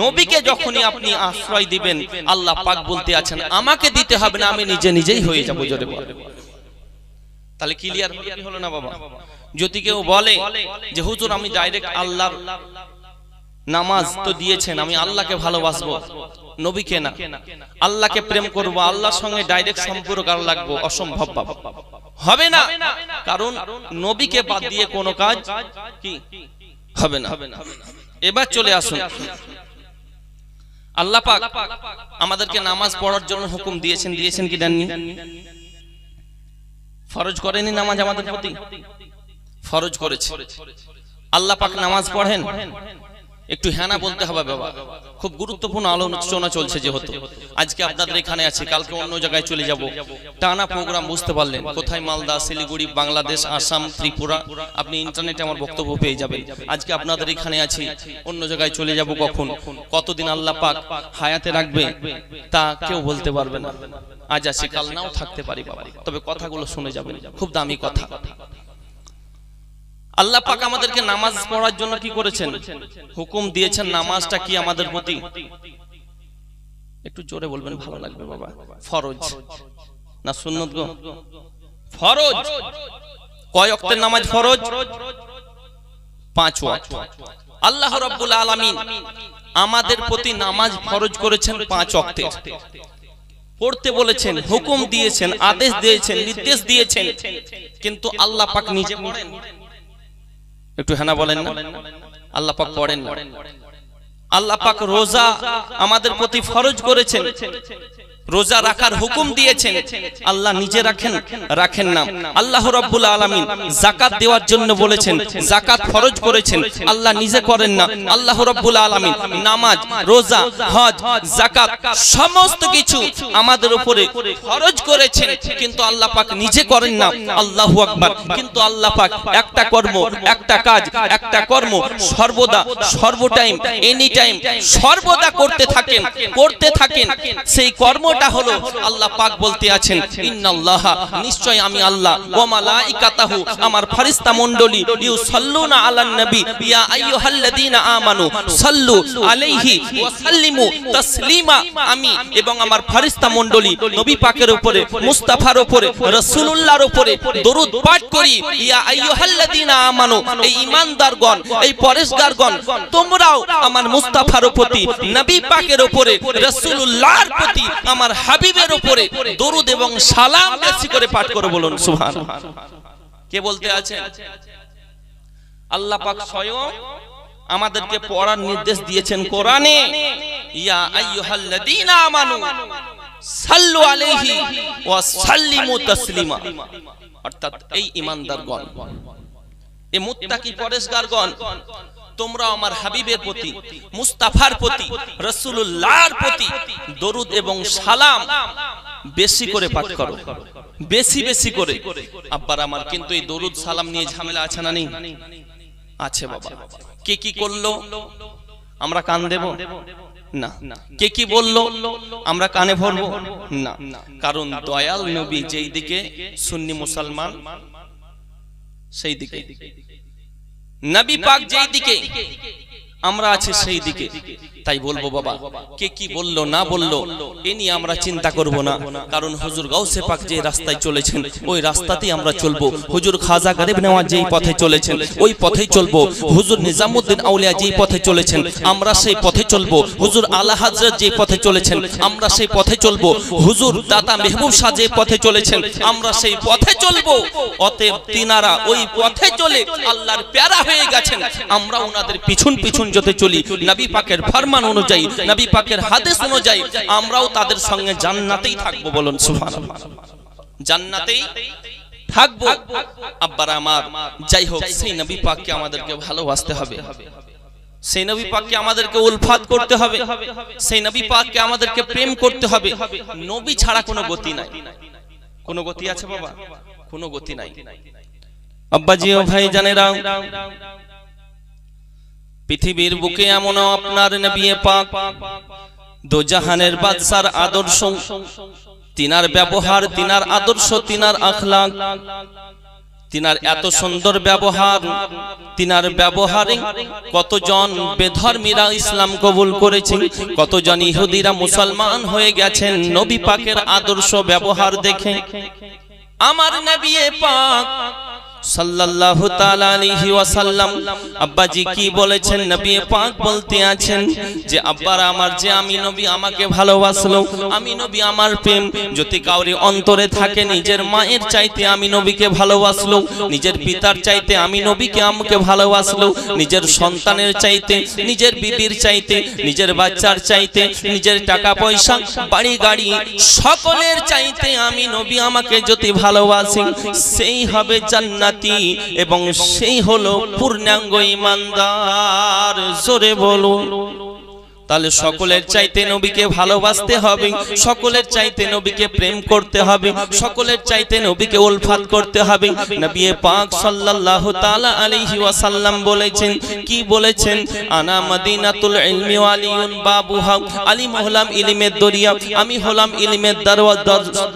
নবীকে যখনই আপনি আশ্রয় দিবেন, আল্লাহ পাক বলতে আছেন আমাকে দিতে হবে না, আমি নিজে নিজেই হয়ে যাব। জোরে বলেন। তাহলে ক্লিয়ার হলো না বাবা? যদি কেউ বলে যে হুজুর আমি ডাইরেক্ট আল্লাহর নামাজ তো দিয়েছেন, আমি আল্লাহকে ভালোবাসবো, নবীকে না, আল্লাহকে প্রেম করব, আল্লাহর সঙ্গে ডাইরেক্ট সম্পর্ক আর লাগবো, অসম্ভব বাবা, হবে না। কারণ নবীকে বাদ দিয়ে কোনো কাজ কি হবে না। এবার চলে আসুন, আল্লাহ পাক আমাদেরকে নামাজ পড়ার জন্য হুকুম দিয়েছেন, দিয়েছেন কি দেননি? ফরজ করেনি নামাজ আমাদের প্রতি? ফরজ করেছে। আল্লাহ পাক নামাজ পড়েন? একটু হ্যাঁ না বলতে হবে বাবা, খুব গুরুত্বপূর্ণ আলোচনা চলছে যেহেতু। আজকে আপনাদের এখানে আছে, কালকে অন্য জায়গায় চলে যাব, টানা প্রোগ্রাম, বুঝতে পারলেন কোথায়? মালদা, শিলিগুড়ি, বাংলাদেশ, আসাম, ত্রিপুরা, আপনি ইন্টারনেটে আমার বক্তব্য পেয়ে যাবেন। আজকে আপনাদের এখানে আছি, অন্য জায়গায় চলে যাব কখন, কতদিন আল্লাহ পাক হায়াতে রাখবে তা কেউ বলতে পারবে না। আজ আছি, কাল নাও থাকতে পারি বাবা, তবে কথাগুলো শুনে যাবেন, খুব দামি কথা। আল্লাহ পাক আমাদেরকে নামাজ পড়ার জন্য কি করেছেন? হুকুম দিয়েছেন। নামাজটা কি আমাদের প্রতি? একটু জোরে বলবেন, ভালো লাগবে বাবা। ফরজ না সুন্নত গো? ফরজ। কয় ওয়াক্তের নামাজ ফরজ? 5 ওয়াক্ত। আল্লাহ রাব্বুল আলামিন আমাদের প্রতি নামাজ ফরজ করেছেন 5 ওয়াক্তের, পড়তে বলেছেন, হুকুম দিয়েছেন, আদেশ দিয়েছেন, নির্দেশ দিয়েছেন, কিন্তু আল্লাহ পাক নিজে পড়েন? একটু হ্যাঁ না বলেন না? আল্লাহ পাক পড়েন না। আল্লাহ পাক রোজা আমাদের প্রতি ফরজ করেছেন, রোজা রাখার হুকুম দিয়েছেন, আল্লাহ নিজে রাখেন না। আল্লাহ রাব্বুল আলামিন যাকাত দেওয়ার জন্য বলেছেন, যাকাত ফরজ করেছেন, আল্লাহ নিজে করেন না। আল্লাহ রাব্বুল আলামিন নামাজ, রোজা, হজ, যাকাত সমস্ত কিছু আমাদের উপরে ফরজ করেছেন, কিন্তু আল্লাহ পাক নিজে করেন না। আল্লাহু আকবার। কিন্তু আল্লাহ পাক একটা কর্ম, একটা কাজ, একটা কর্ম সর্বদা, সর্বটাইম, এনি টাইম, সর্বদা করতে থাকেন। সেই কর্ম হলো আল্লাহ পাক বলতে আছেন, ইন্নাল্লাহা, নিশ্চয় আমি আল্লাহ, ওয়া মালাইকাতাহু, আমার ফেরেশতা মণ্ডলী, ইউসাল্লুনা আলান নবী, ইয়া আইয়ুহাল্লাযীনা আমানু সাল্লু আলাইহি ওয়া সাল্লিমু তাসলিমা, আমি এবং আমার ফেরেশতা মণ্ডলী নবী পাকের উপরে, মুস্তাফার উপরে, রাসূলুল্লাহর উপরে দরুদ পাঠ করি। ইয়া আইয়ুহাল্লাযীনা আমানু, এই ঈমানদারগণ, এই পরেশগারগণ, তোমরাও আমার মুস্তাফার প্রতি, নবী পাকের উপরে, রাসূলুল্লাহর প্রতি, আমার হাবিবের উপরে দরুদ এবং সালাম বেশি করে পাঠ করে বলুন সুবহানাল্লাহ। কে বলতে আছেন? আল্লাহ পাক স্বয়ং আমাদেরকে পড়ার নির্দেশ দিয়েছেন কোরআনে, ইয়া আইয়ুহাল্লাযীনা আমানু সাল্লু আলাইহি ওয়া সাল্লিমু তাসলিমা, অর্থাৎ এই ঈমানদারগণ, এই মুত্তাকি পরেশগারগণ, তোমরা আমার হাবিবের প্রতি, মুস্তাফার প্রতি, রাসূলুল্লাহর প্রতি দরুদ এবং সালাম বেশি করে পাঠ করো, বেশি করে। আব্বার আমার, কিন্তু এই দরুদ সালাম নিয়ে ঝামেলা আছে না নেই? আছে বাবা। কে কি করলো আমরা কান দেব না, কে কি বললো আমরা কানে ভরবো না, কারণ দয়াল নবী যেই দিকে, সুন্নি মুসলমান সেই দিকে, নবী পাক যেই দিকে, আমরা আছি সেই দিকে। তাই বলবো বাবা, কে কি বললো না বললো এ নিয়ে আমরা চিন্তা করব না, কারণ হুজুর গাউসে পাক যে রাস্তায় চলেছেন ওই রাস্তাতেই আমরা চলবো। হুজুর খাজা গরিব নেওয়াজ যেই পথে চলেছেন ওই পথেই চলবো। হুজুর নিজামউদ্দিন আউলিয়া যেই পথে চলেছেন আমরা সেই পথে চলবো। হুজুর আলা হযরত যেই পথে চলেছেন আমরা সেই পথে চলবো। হুজুর দাতা মেহবুব শাহ যে পথে চলেছেন আমরা সেই পথে চলবো। অতএব তিনারা ওই পথে চলে আল্লাহর প্যারা হয়ে গেছেন, আমরা ওনাদের পিছন পিছন যেতে চলি। নবী পাকের ফরমান অনুযায়ী, নবী পাকের হাদিস অনুযায়ী আমরাও তাদের সঙ্গে জান্নাতেই থাকবো। বলুন সুবহানাল্লাহ, জান্নাতেই থাকবো। আব্বার আমার, যাই হোক, সেই নবী পাককে আমাদেরকে ভালোবাসতে হবে, সেই নবী পাককে আমাদেরকে উলফাত করতে হবে, সেই নবী পাককে আমাদেরকে প্রেম করতে হবে। নবী ছাড়া কোনো গতি নাই। কোনো গতি আছে বাবা? কোনো গতি নাই। আব্বাজি ও ভাই জানেরা, পৃথিবীর বুকে এমন আপনার নবী পাক দো জাহানের বাদশার আদর্শ, তিনার ব্যবহার, তিনার আদর্শ, তিনার আখলাক, তিনার এত সুন্দর ব্যবহার, তিনার ব্যবহারে কতজন বেধর্মীরা ইসলাম কবুল করেছেন, কতজন ইহুদিরা মুসলমান হয়ে গেছেন নবী পাকের আদর্শ ব্যবহার দেখে। আমার নবী পাক সাল্লাল্লাহু তাআলা আলাইহি ওয়াসাল্লাম আব্বাজি কি বলেছেন? নবী পাক বলতে আছেন যে আব্বার আমার, যে আমি নবী আমাকে ভালোবাসলো, আমি নবী আমার প্রেম যদি কাউরি অন্তরে থাকে, নিজের মায়ের চাইতে আমি নবীকে ভালোবাসলো, নিজের পিতার চাইতে আমি নবীকে আমাকে ভালোবাসলো, নিজের সন্তানের চাইতে, নিজের বিবির চাইতে, নিজের বাচ্চার চাইতে, নিজের টাকা পয়সা, বাড়ি গাড়ি সকলের চাইতে আমি নবী আমাকে যদি ভালোবাসি, সেই হবে জান্নাত, এবং সেই হলো পূর্ণাঙ্গ ঈমানদার। জোরে বলুন। তাহলে সকলের চাইতে নবীকে ভালোবাসতে হবে, সকলের চাইতে নবীকে প্রেম করতে হবে, সকলের চাইতে নবীকে উলফাত করতে হবে। নবী পাক সাল্লাল্লাহু তাআলা আলাইহি ওয়াসাল্লাম বলেছেন, কি বলেছেন? আনা মদিনাতুল ইলমি ওয়া আলিয়ুন বাবুহা, আলিম হলাম ইলমের দরিয়া, আমি হলাম ইলমের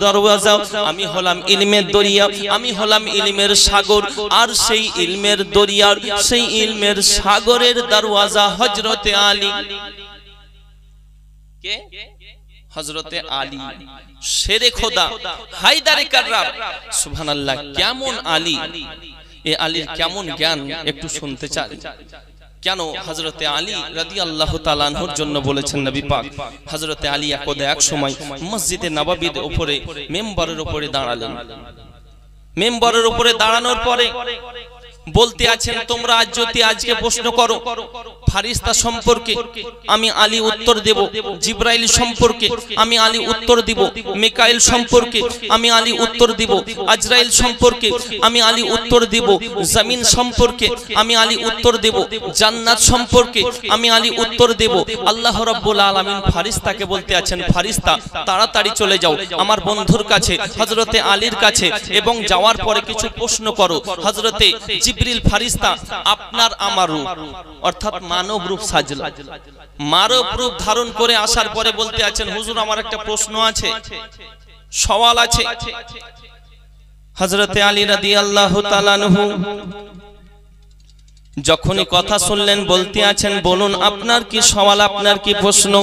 দরওয়াজা, আমি হলাম ইলমের দরিয়া, আমি হলাম ইলমের সাগর, আর সেই ইলমের দরিয়ার, সেই ইলমের সাগরের দরওয়াজা হযরতে আলী। কে? হযরতে আলী, শেরে খোদা, হায়দারে কাররাম। সুবহানাল্লাহ, কেমন আলী! এ আলীর কেমন জ্ঞান একটু শুনতে চাই। কেন হযরতে আলী রাদিয়াল্লাহু তাআলা আনহুর জন্য বলেছেন নবী পাক। হযরতে আলী এক সময় মসজিদে নববীর উপরে মিম্বরের উপরে দাঁড়ালেন। মিম্বরের উপরে দাঁড়ানোর পরে বলতে আছেন, তোমরা আজ যদি আজকে প্রশ্ন করো ফারিস্তা সম্পর্কে আমি আলী উত্তর দেব, জিবরাইল সম্পর্কে আমি আলী উত্তর দিব, মিকাইল সম্পর্কে আমি আলী উত্তর দিব, আজরাইল সম্পর্কে আমি আলী উত্তর দিব, জমিন সম্পর্কে আমি আলী উত্তর দেব, জান্নাত সম্পর্কে আমি আলী উত্তর দেব। আল্লাহ রাব্বুল আলামিন ফারিস্তাকে বলতে আছেন, ফারিস্তা তাড়াতাড়ি চলে যাও আমার বন্ধুর কাছে হযরতে আলীর কাছে, এবং যাওয়ার পরে কিছু প্রশ্ন করো। হযরতে জিবরিল ফারিস্তা আপনার আমার রূপ অর্থাৎ মানব রূপ সাজল, মানব রূপ ধারণ করে আসার পরে বলতে আছেন, হুজুর আমার একটা প্রশ্ন আছে, সওয়াল আছে। হযরতে আলী রাদিয়াল্লাহু তাআলা আনহু যখনই কথা শুনলেন বলতে আছেন, বলুন আপনার কি সওয়াল, আপনার কি প্রশ্ন।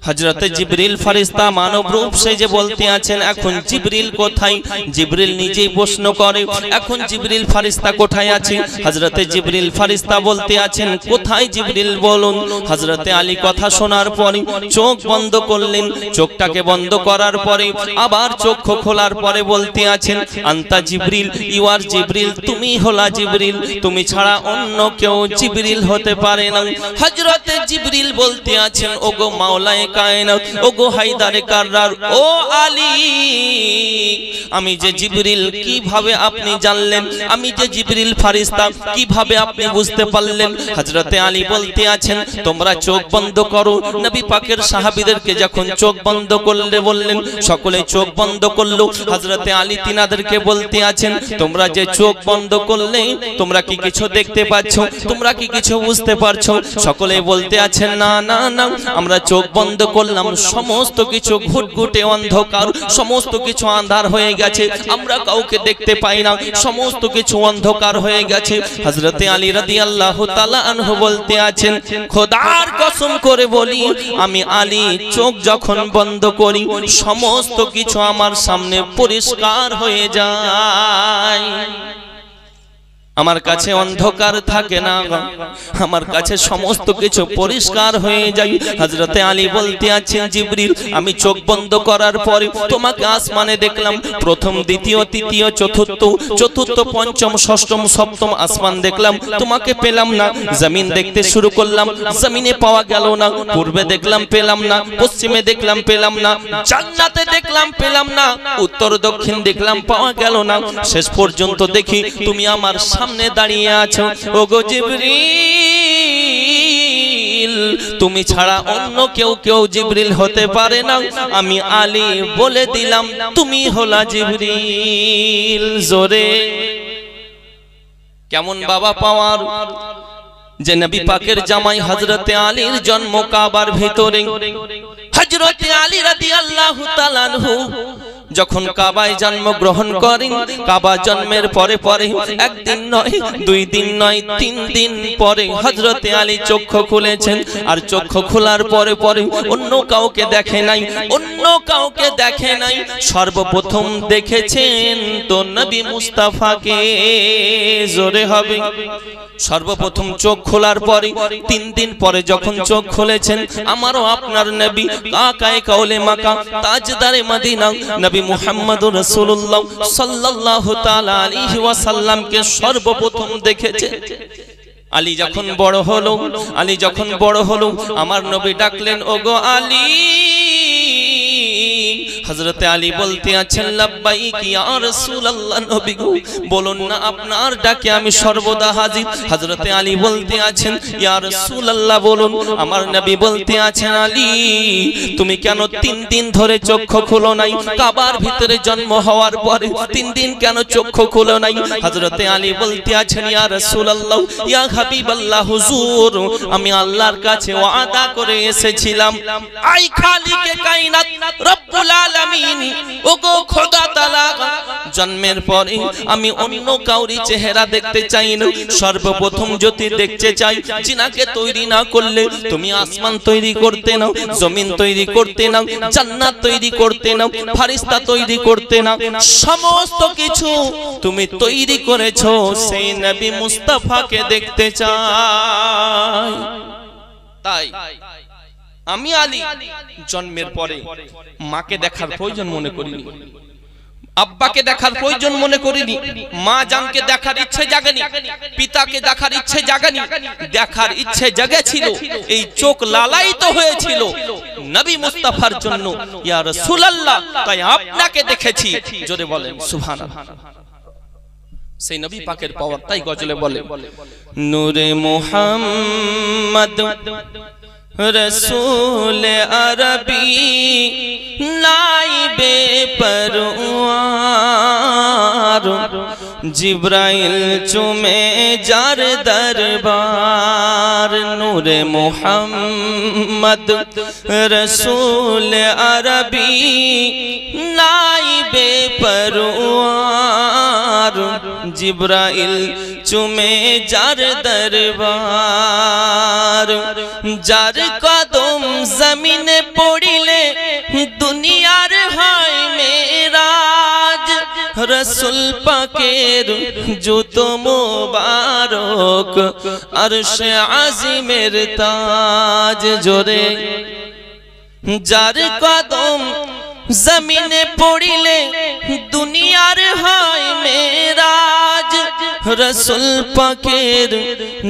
হযরতে জিবরিল ফারিস্তা মানব রূপ সেজে বলতে আছেন, এখন জিবরিল কোথায়? জিবরিল নিজেই প্রশ্ন করে, এখন জিবরিল ফারিস্তা কোথায় আছে? হযরতে জিবরিল ফারিস্তা বলতে আছেন, কোথায় জিবরিল বলুন। হযরতে আলী কথা শোনার পরে চোখ বন্ধ করলেন, চোখটাকে বন্ধ করার পরে আবার চোখ খোলার পরে বলতে আছেন, আনতা জিবরিল, ইউ আর জিবরিল, তুমি হলা জিবরিল, তুমি ছাড়া অন্য কেউ জিবরিল হতে পারে না। হযরতে জিবরিল বলতে আছেন, ওগো মাওলায়ে কায়নাত, ওগো হায়দারে কাররার, ও আলী আমি যে জিবরিল কিভাবে আপনি জানলেন, আমি যে জিবরিল ফারিস্তা কিভাবে আপনি বুঝতে পারলেন? হযরতে আলী বলতে আছেন, তোমরা চোখ বন্ধ করো। নবী পাকের সাহাবীদেরকে যখন চোখ বন্ধ করলে বললেন, সকলে চোখ বন্ধ করলো। হযরতে আলী তিনাদেরকে বলতে আছেন, তোমরা যে চোখ বন্ধ করলে তোমরা কি কিছু দেখতে পাচ্ছ, তোমরা কি কিছু বুঝতে পারছো? সকলে বলতে আছেন, না না না, আমরা চোখ বন্ধ করলাম, সমস্ত কিছু ঘুটঘুটে অন্ধকার, সমস্ত কিছু আঁধার হয়ে গেছে, আমরা কাউকে দেখতে পাই না, সমস্ত কিছু অন্ধকার হয়ে গেছে। হযরতে আলী রাদিয়াল্লাহু তাআলা আনহু বলতে আছেন, খোদার কসম করে বলি, আমি আলী চোখ যখন বন্ধ করি সমস্ত কিছু আমার সামনে পরিষ্কার হয়ে যায়, আমার কাছে অন্ধকার থাকে না, আমার কাছে সমস্ত কিছু পরিষ্কার হয়ে যায়। হযরতে আলী বলতে আছেন, জিবরিল আমি চোখ বন্ধ করার পরে তোমাকে আসমানে দেখলাম, প্রথম দ্বিতীয় তৃতীয় চতুর্থ পঞ্চম ষষ্ঠম সপ্তম আসমান দেখলাম, তোমাকে পেলাম না। জমিন দেখতে শুরু করলাম, জমিনে পাওয়া গেল না। পূর্বে দেখলাম, পেলাম না। পশ্চিমে দেখলাম, পেলাম না। জান্নাতে দেখলাম, পেলাম না। উত্তর দক্ষিণ দেখলাম, পাওয়া গেল না। শেষ পর্যন্ত দেখি তুমি আমার সামনে দাঁড়িয়ে আছো। ওগো জিবরিল, তুমি ছাড়া অন্য কেউ জিবরিল হতে পারে না। আমি আলী বলে দিলাম, তুমি হলা জিবরিল। জোরে কেমন বাবা পাওয়ার যে নবী পাকের জামাই হযরতে আলীর জন্ম কাবার ভিতরে। হযরতে আলী রাদিয়াল্লাহু তাআলা আনহু যখন কাবায় জন্মগ্রহণ করেন, কাবা জন্মের পরে পরে একদিন নয়, দুই দিন নয়, 3 দিন পরে হযরতে আলী চক্ষু খুলেছেন। আর চক্ষু খোলার পরে পরে অন্য কাউকে দেখে নাই, অন্য কাউকে দেখে নাই, সর্বপ্রথম দেখেছেন তো নবী মুস্তাফাকে। জোরে হবে। সর্বপ্রথম চোখ খোলার পরে 3 দিন পরে যখন চোখ খুলেছেন, আমারও আপনার নবী কাকায়ে কাউলে মাকা তাজদারে মদিনা নবী মুহাম্মদুর রাসূলুল্লাহ সাল্লাল্লাহু তাআলা আলাইহি ওয়াসাল্লামকে সর্বপ্রথম দেখেছে। আলী যখন বড় হলো আমার নবী ডাকলেন, ওগো আলী। হযরতে আলী বলতে আছেন, লাব্বাইক ইয়া রাসূলুল্লাহ, নবী গো বলুন না, আপনার ডাকে আমি সর্বদা হাজির। হযরতে আলী বলতে আছেন, ইয়া রাসূলুল্লাহ বলুন। আমার নবী বলতে আছেন, আলী তুমি কেন 3 দিন ধরে চক্ষু খুলো নাই? কাবার ভিতরে জন্ম হওয়ার পরে 3 দিন কেন চক্ষু খুলো নাই? হযরতে আলী বলতে আছেন, ইয়া রাসূলুল্লাহ, ইয়া হাবিবাল্লাহ, হুজুর আমি আল্লাহর কাছে ওয়াদা করে এসেছিলাম, আই খালিকে কায়নাত রব্বুল আলামিন আলামিন ওগো খোদা তাআলা জন্মের পরে আমি অন্য কাউরি চেহারা দেখতে চাই না সর্বপ্রথম যদি দেখতে চাই জিনাকে তৈরি না করলে তুমি আসমান তৈরি করতে নাও জমিন তৈরি করতে নাও জান্নাত তৈরি করতে নাও ফেরেশতা তৈরি করতে নাও সমস্ত কিছু তুমি তৈরি করেছো সেই নবী মুস্তাফাকে দেখতে চাই তাই আমি আলী জন্মের পরে মাকে দেখার প্রয়োজন মনে করিনি আব্বাকে দেখার প্রয়োজন মনে করিনি মা জানকে দেখার ইচ্ছে জাগেনি পিতাকে দেখার ইচ্ছে জাগেনি দেখার ইচ্ছে জেগেছিল এই চোখ লালায়িত হয়েছিল নবী মুস্তাফার জন্য ইয়া রাসূলুল্লাহ তাই আপনাকে দেখেছি জোরে বলেন সুবহানাল্লাহ সেই নবী পাকের পাওয়ার তাই গজলে বলে নূরে মুহাম্মদ রসূল আরবী নাইবে পরওয়ার জিবরাইল চুমে যার দরবার নূরে মুহাম্মদ রসূল আরবী নাইবে পরওয়ার জিবরাইল চুমে যার দরবার যার কদম জমিনে পড়িলে দুনিয়ার হয় মেরাজ রসুল পাকের জুতো মোবারক আরশে আজিমের তাজ জোরে যার কদম জমিনে পড়িলে দুনিয়ার হয় মেরাজ রসুল পাকের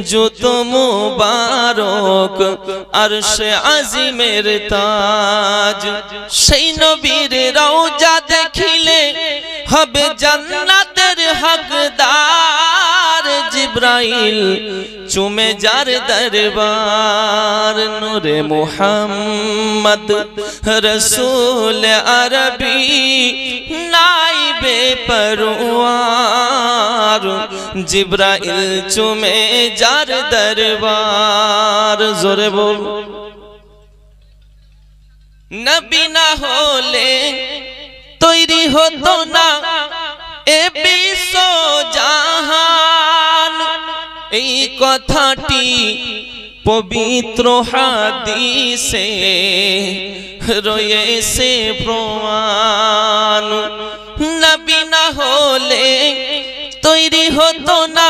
জুতো মুবারক আরশে আজিমের তাজ সেই নবীর রওজা দেখিলে হবে জান্নাতের হকদার জিবরাইল চুমে যার দরবার নূরে মুহাম্মদ রসূল আরবী নাইবে পরওয়ার জিবরাইল চুমে যার দরবার জোরে বল নবী না হলে তৈরি হতো না এ বিশ্ব জাহান এই কথাটি পবিত্র হাদিসে রয়েছে প্রমাণ নবী না হলে তৈরি হতো না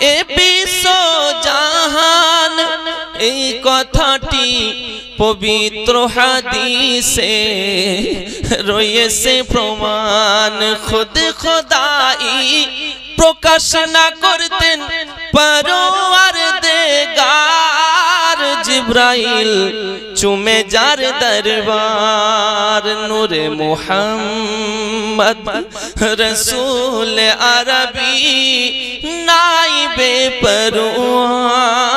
এ বিশ্ব জাহান এই কথাটি পবিত্র হাদিসে রয়েছে প্রমাণ খুদ খোদাই প্রকাশ না করতেন পরওয়ারদিগার জিবরাইল চুমে যার দরবার নূরে মুহাম্মদ রসূল আরবী নাইবে পরওয়ার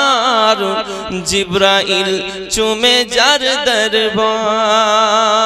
জিবরাইল চুমে যার দরবার